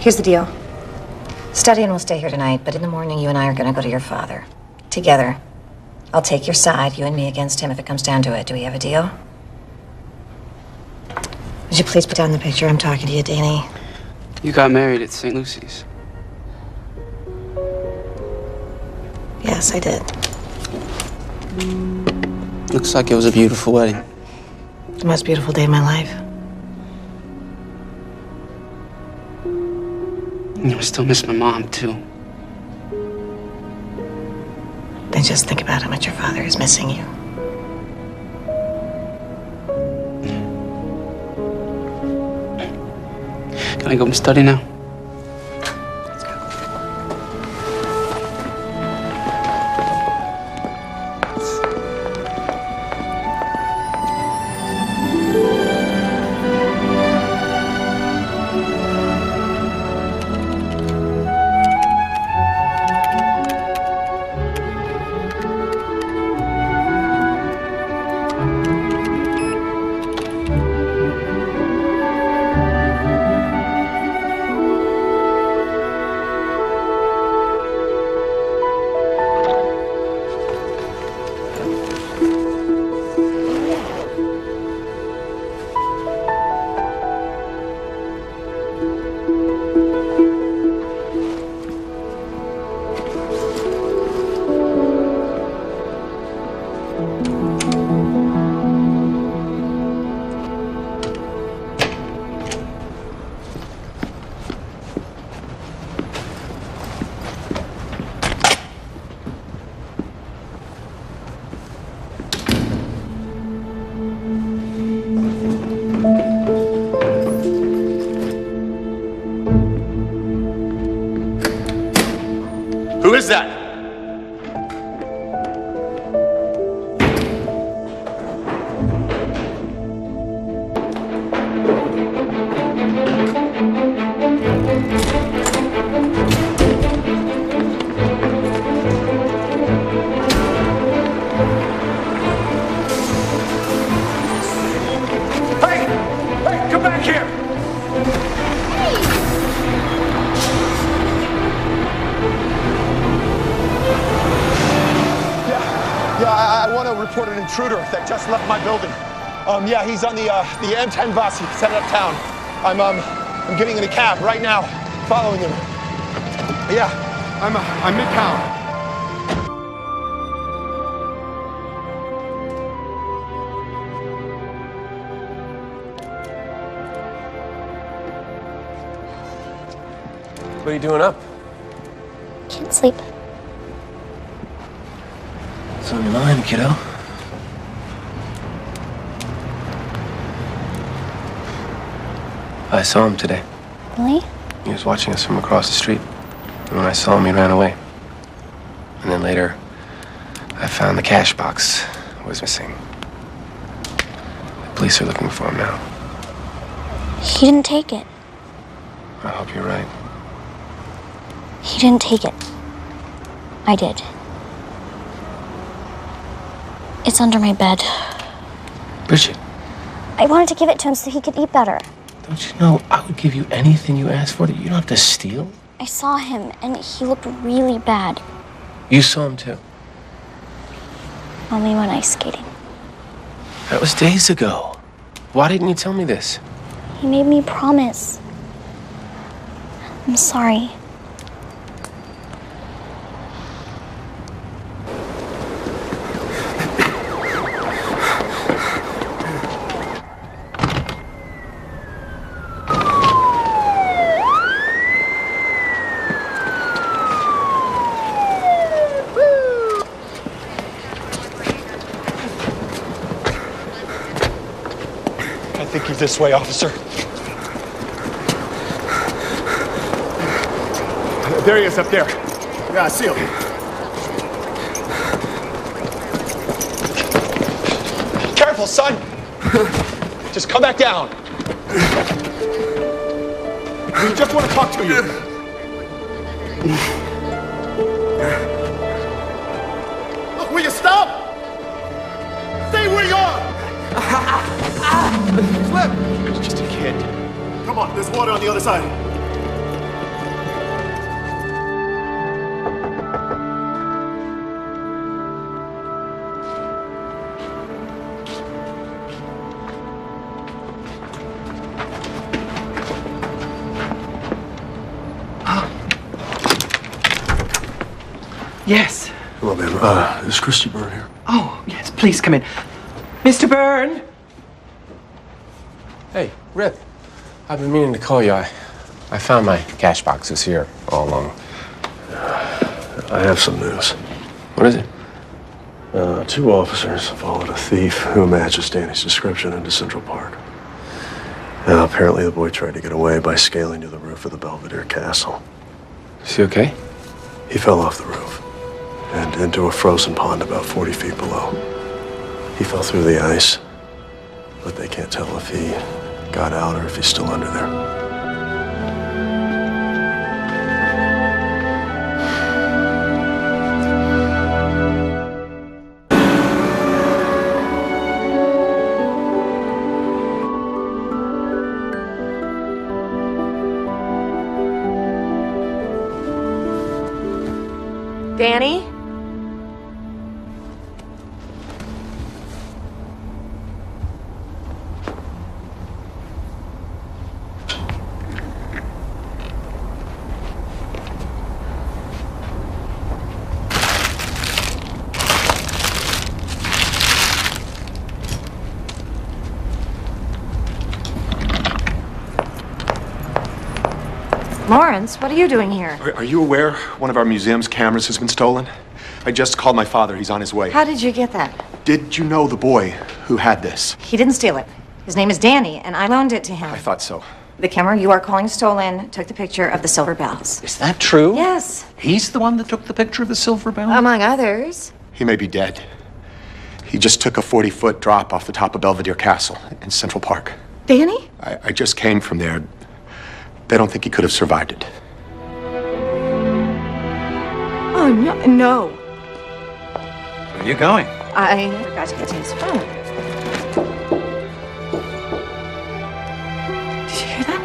Here's the deal. Study and we'll stay here tonight, but in the morning you and I are gonna go to your father. Together. I'll take your side, you and me against him if it comes down to it. Do we have a deal? Would you please put down the picture? I'm talking to you, Danny. You got married at St. Lucy's. Yes, I did. Looks like it was a beautiful wedding. The most beautiful day of my life. I still miss my mom, too. Then just think about how much your father is missing you. Can I go and study now? Who is that? Hey! Hey, come back here! intruder that just left my building. Yeah, he's on the M10 bus. He's headed uptown. I'm getting in a cab right now, following him. Yeah, I'm midtown. What are you doing up? Can't sleep. What's on your mind, kiddo? I saw him today. Really? He was watching us from across the street. And when I saw him, he ran away. And then later, I found the cash box was missing. The police are looking for him now. He didn't take it. I hope you're right. He didn't take it. I did. It's under my bed. Bridget, I wanted to give it to him so he could eat better. don't you know I would give you anything you asked for that you don't have to steal? I saw him, and he looked really bad. You saw him too. When we went ice skating. That was days ago. Why didn't you tell me this? He made me promise. I'm sorry. I think he's this way, officer. There he is up there. Yeah, I see him. Careful, son. Just come back down. We just want to talk to you. Look, will you stop? Stay where you are. Slip. It's just a kid. Come on, there's water on the other side. Yes. Hello, ma'am. Is Christy Byrne here? Oh, yes, please come in. Mr. Byrne! Hey, Rip. I've been meaning to call you. I found my cash boxes here all along. I have some news. What is it? Two officers followed a thief who matches Danny's description into Central Park. Now, apparently the boy tried to get away by scaling to the roof of the Belvedere Castle. Is he okay? He fell off the roof and into a frozen pond about 40 feet below. He fell through the ice, but they can't tell if he got out or if he's still under there. Danny? Lawrence, what are you doing here? Are you aware one of our museum's cameras has been stolen? I just called my father. He's on his way. How did you get that? Did you know the boy who had this? He didn't steal it. His name is Danny, and I loaned it to him. I thought so. The camera you are calling stolen took the picture of the silver bells. Is that true? Yes. He's the one that took the picture of the silver bell? Among others. He may be dead. He just took a 40-foot drop off the top of Belvedere Castle in Central Park. Danny? I just came from there. They don't think he could have survived it. Oh, no. Where are you going? I forgot to get to his phone. Did you hear that?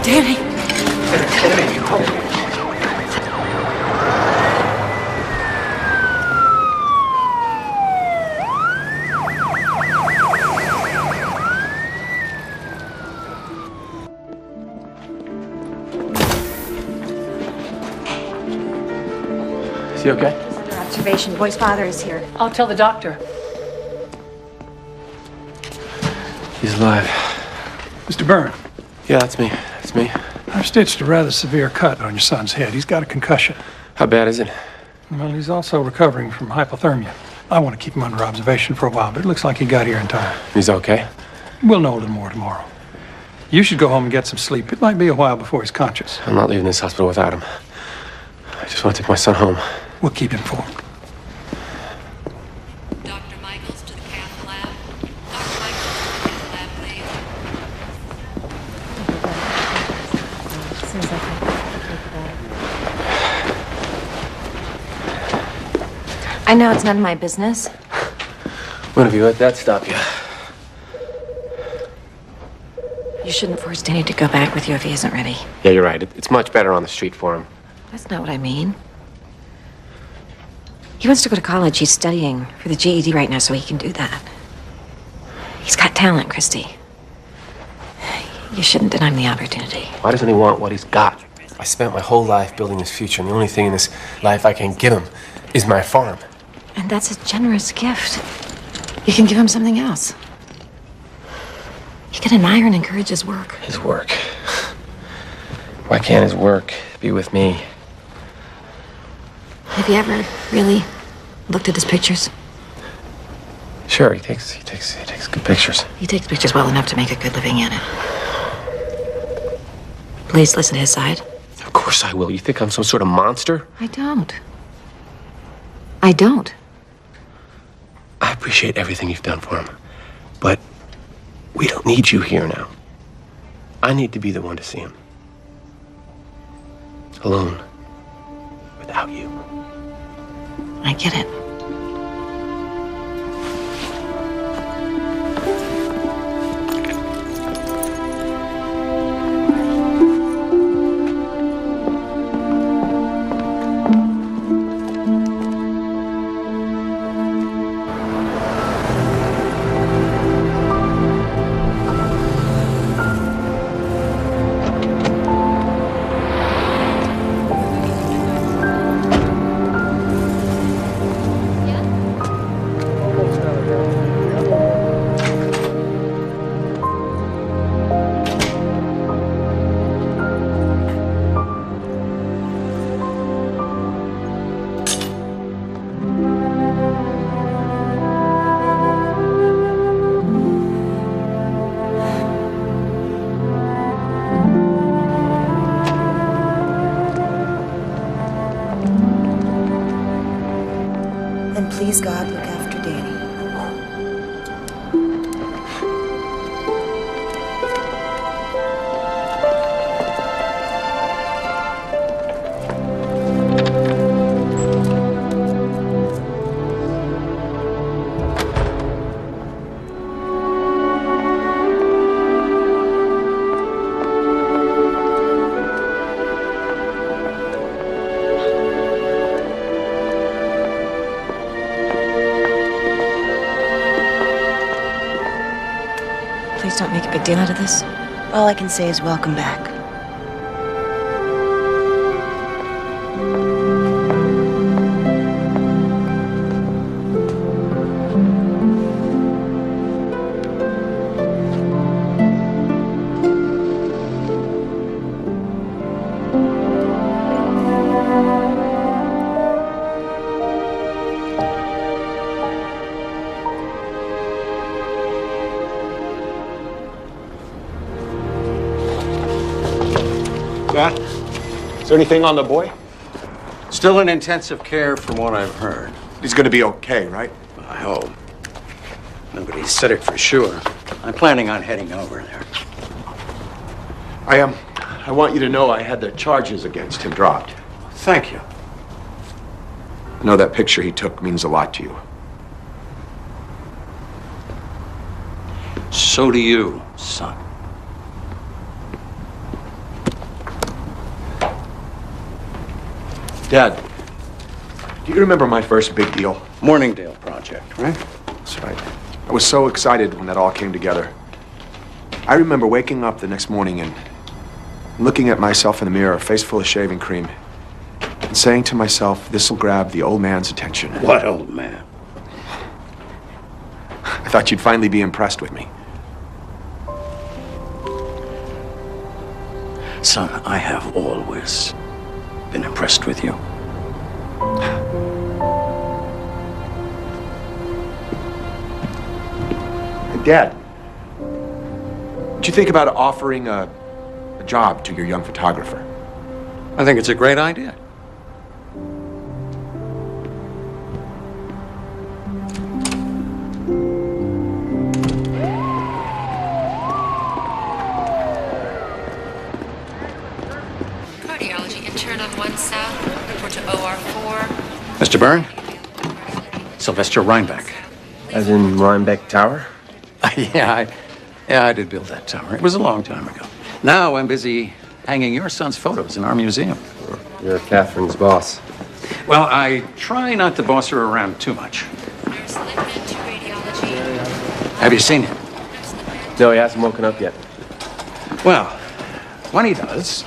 Danny. Is he okay? Under observation. Boy's father is here. I'll tell the doctor. He's alive. Mr. Byrne. Yeah, that's me. That's me. I've stitched a rather severe cut on your son's head. He's got a concussion. How bad is it? Well, he's also recovering from hypothermia. I want to keep him under observation for a while, but it looks like he got here in time. He's okay? We'll know a little more tomorrow. You should go home and get some sleep. It might be a while before he's conscious. I'm not leaving this hospital without him. I just want to take my son home. We'll keep informed. Dr. Michaels to the cath lab. Dr. Michaels to the cath lab, please. Seems like I know it's none of my business. When have you let that stop you? You shouldn't force Danny to go back with you if he isn't ready. Yeah, you're right. It's much better on the street for him. That's not what I mean. He wants to go to college. He's studying for the GED right now, so he can do that. He's got talent, Christy. You shouldn't deny him the opportunity. Why doesn't he want what he's got? I spent my whole life building his future, and the only thing in this life I can give him is my farm. And that's a generous gift. You can give him something else. You can admire and encourage his work. His work? Why can't his work be with me? Have you ever really looked at his pictures? Sure, he takes good pictures. He takes pictures well enough to make a good living in it. Please listen to his side. Of course I will. You think I'm some sort of monster? I don't. I don't. I appreciate everything you've done for him, but we don't need you here now. I need to be the one to see him. Alone. Without you. I get it. And please, God, look after Danny. Please don't make a big deal out of this. All I can say is welcome back. Dad, is there anything on the boy? Still in intensive care from what I've heard. He's gonna be okay, right? I hope. Nobody said it for sure. I'm planning on heading over there. I want you to know I had the charges against him dropped. Thank you. I know that picture he took means a lot to you. So do you, son. Dad, do you remember my first big deal? Morningdale Project, right? That's right. I was so excited when that all came together. I remember waking up the next morning and looking at myself in the mirror, face full of shaving cream, and saying to myself, this'll grab the old man's attention. What old man? I thought you'd finally be impressed with me. Son, I have always been impressed with you. Dad, what'd you think about offering a job to your young photographer? I think it's a great idea. Cardiology intern on 1 South. Report to OR4. Mr. Byrne? Sylvester Rhinebeck. As in Rhinebeck Tower? Yeah, I did build that tower. It was a long time ago. Now I'm busy hanging your son's photos in our museum. You're Catherine's boss. Well, I try not to boss her around too much. Have you seen him? No, he hasn't woken up yet. Well, when he does,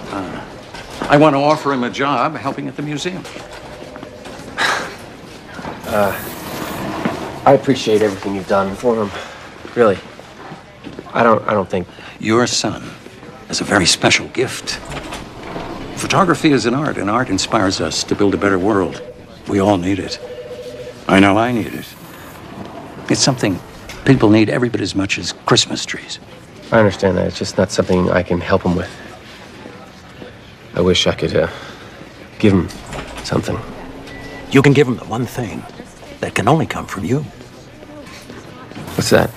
I want to offer him a job helping at the museum. I appreciate everything you've done for him. Really. I don't think... Your son has a very special gift. Photography is an art, and art inspires us to build a better world. We all need it. I know I need it. It's something people need every bit as much as Christmas trees. I understand that. It's just not something I can help him with. I wish I could give him something. You can give him the one thing that can only come from you. What's that?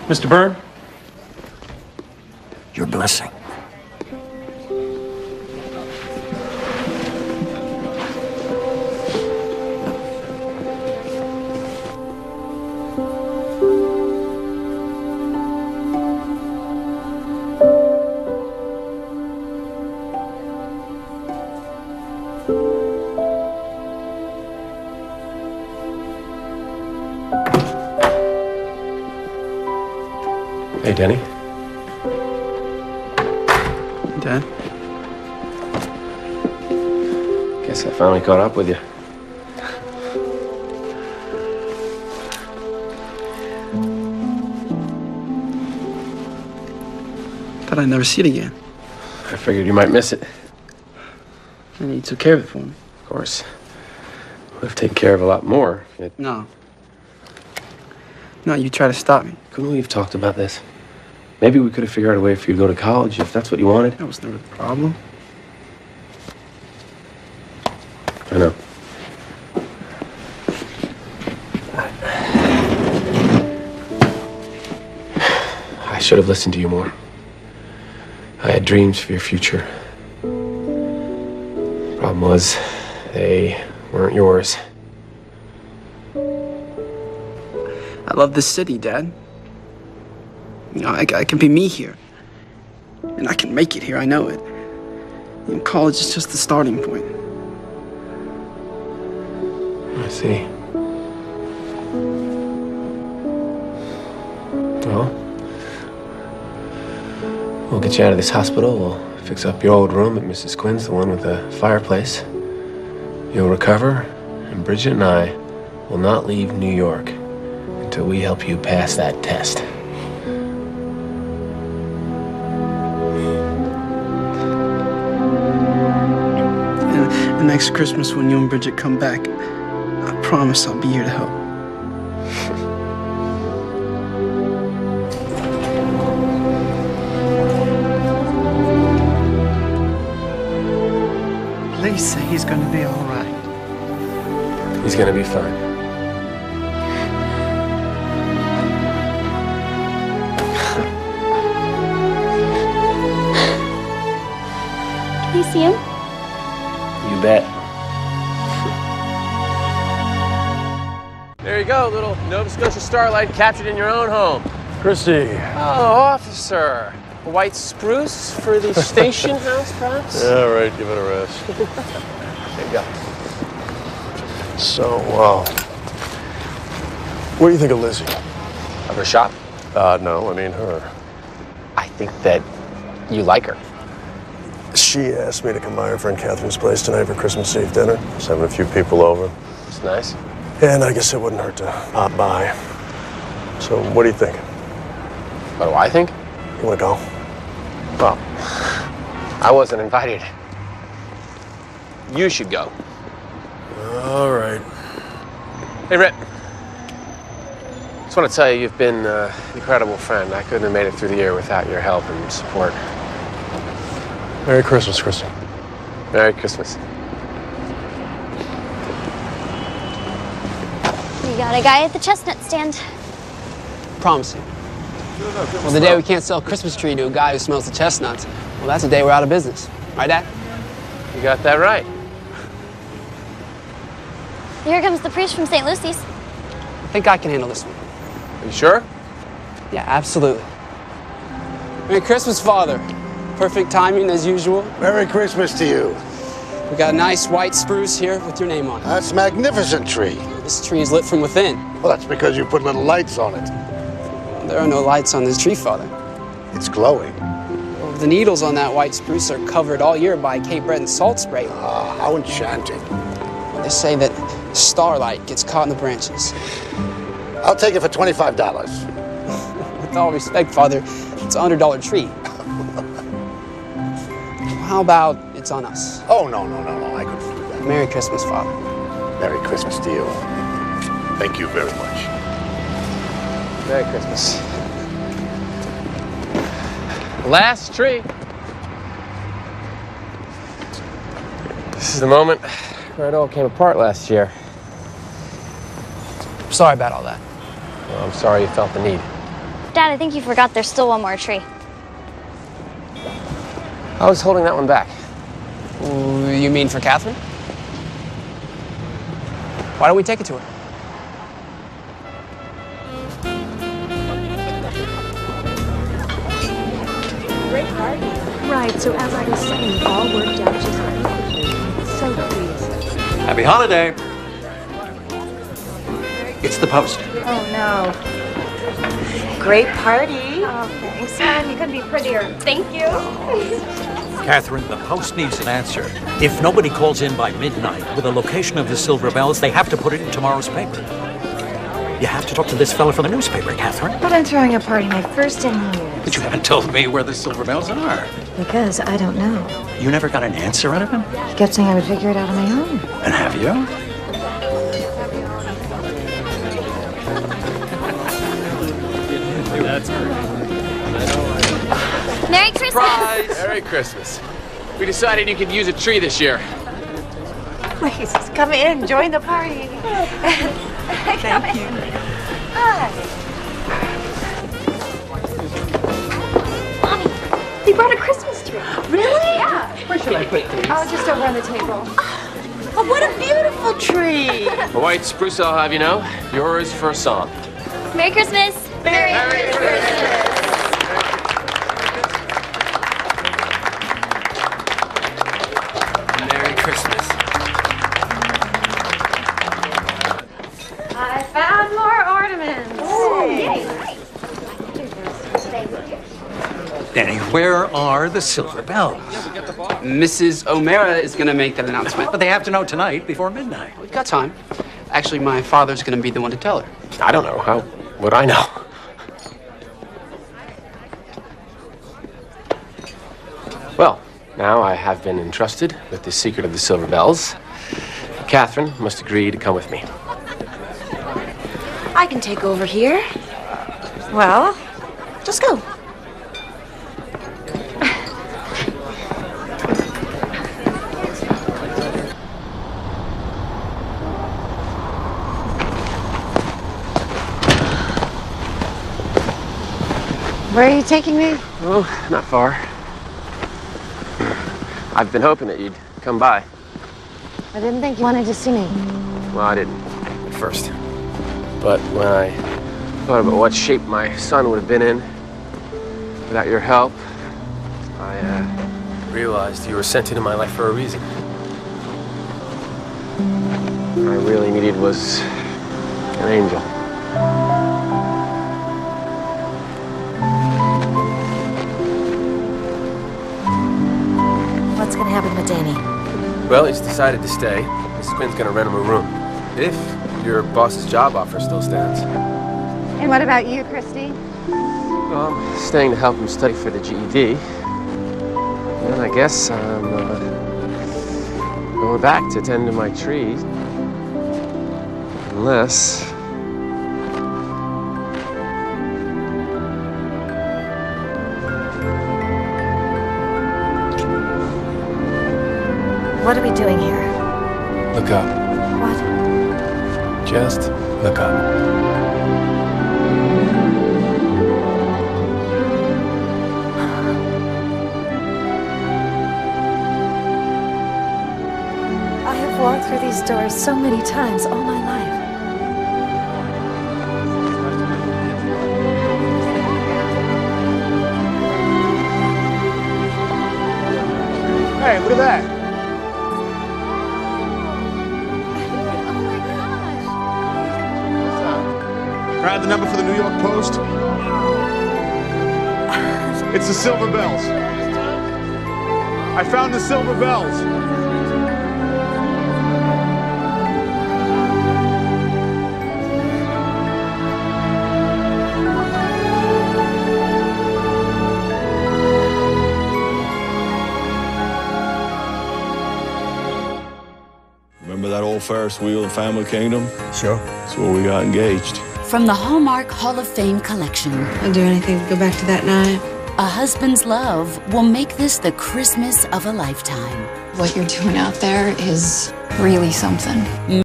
Mr. Byrne? Your blessing. Hey, Denny. Dad? Guess I finally caught up with you. Thought I'd never see it again. I figured you might miss it. And you took care of it for me. Of course. Would have taken care of a lot more. No. No, you try to stop me. Couldn't we have talked about this? Maybe we could have figured out a way for you to go to college if that's what you wanted. That was never the problem. I know. I should have listened to you more. I had dreams for your future. Problem was, they weren't yours. I love this city, Dad. You know, I can be me here. And I can make it here, I know it. You know, college is just the starting point. I see. Well, we'll get you out of this hospital. We'll fix up your old room at Mrs. Quinn's, the one with the fireplace. You'll recover, and Bridget and I will not leave New York until we help you pass that test. And next Christmas when you and Bridget come back, I promise I'll be here to help. Please say he's going to be all right. He's gonna be fine. Can you see him? You bet. There you go, little Nova Scotia starlight captured in your own home. Christy. Oh, officer. A white spruce for the station house, perhaps? Yeah, right. Give it a rest. There you go. So, what do you think of Lizzie? Of her shop? No, I mean her. I think that you like her. She asked me to come by her friend Catherine's place tonight for Christmas Eve dinner. Just having a few people over. It's nice. And I guess it wouldn't hurt to pop by. So, what do you think? What do I think? You want to go? Well, I wasn't invited. You should go. All right. Hey, Rip. Just want to tell you, you've been an incredible friend. I couldn't have made it through the year without your help and support. Merry Christmas, Kristen. Merry Christmas. You got a guy at the chestnut stand. Promising. Well, the day we can't sell a Christmas tree to a guy who smells the chestnuts, well, that's the day we're out of business. Right, Dad? You got that right. Here comes the priest from St. Lucy's. I think I can handle this one. Are you sure? Yeah, absolutely. Merry Christmas, Father. Perfect timing, as usual. Merry Christmas to you. We got a nice white spruce here with your name on it. That's a magnificent tree. This tree is lit from within. Well, that's because you put little lights on it. There are no lights on this tree, Father. It's glowing. Well, the needles on that white spruce are covered all year by Cape Breton salt spray. Ah, how enchanting. Well, they say that starlight gets caught in the branches. I'll take it for $25. With all respect, Father, it's a $100 tree. How about it's on us? Oh, no, I couldn't do that. Merry Christmas, Father. Merry Christmas to you. Thank you very much. Merry Christmas. Last tree. This is the moment where it all came apart last year. Sorry about all that. Well, I'm sorry you felt the need. Dad, I think you forgot there's still one more tree. I was holding that one back. You mean for Catherine? Why don't we take it to her? Great party. Right, so as I was saying, it all worked out just perfectly. So pleased. Happy holiday. It's the post. Oh, no. Great party. Oh, thanks. You couldn't be prettier. Thank you. Catherine, the Post needs an answer. If nobody calls in by midnight with a location of the Silver Bells, they have to put it in tomorrow's paper. You have to talk to this fella for the newspaper, Catherine. But I'm throwing a party my first in years. But you haven't told me where the Silver Bells are. Because I don't know. You never got an answer out of him? He kept saying I would figure it out on my own. And have you? That's great. Merry Christmas! Surprise! Merry Christmas. We decided you could use a tree this year. Please, come in, join the party. Thank you. Hi. Mommy, they brought a Christmas tree. Really? Yeah. Where should I put these? Oh, just over on the table. Oh, what a beautiful tree. A white spruce, I'll have you know. Yours for a song. Merry Christmas! Merry Christmas! Merry Christmas. I found more ornaments. Oh, Yay. Danny, where are the Silver Bells? Mrs. O'Mara is going to make that announcement. But they have to know tonight before midnight. We've got time. Actually, my father's going to be the one to tell her. I don't know. How would I know? Well, now I have been entrusted with the secret of the Silver Bells. Catherine must agree to come with me. I can take over here. Well, just go. Where are you taking me? Oh, not far. I've been hoping that you'd come by. I didn't think you wanted to see me. Well, I didn't at first. But when I thought about what shape my son would have been in without your help, I realized you were sent into my life for a reason. I really needed was an angel. What's gonna happen with Danny? Well, he's decided to stay. Mrs. Quinn's gonna rent him a room. If your boss's job offer still stands. And what about you, Christy? Well, I'm staying to help him study for the GED. And I guess I'm going back to tend to my trees. Unless... What are we doing here? Look up. What? Just look up. I have walked through these doors so many times all my life. Hey, look at that. Can I have the number for the New York Post? It's the Silver Bells. I found the Silver Bells. Remember that old Ferris wheel in Family Kingdom? Sure. That's where we got engaged. From the Hallmark Hall of Fame collection. I'll do anything to go back to that night. A husband's love will make this the Christmas of a lifetime. What you're doing out there is really something.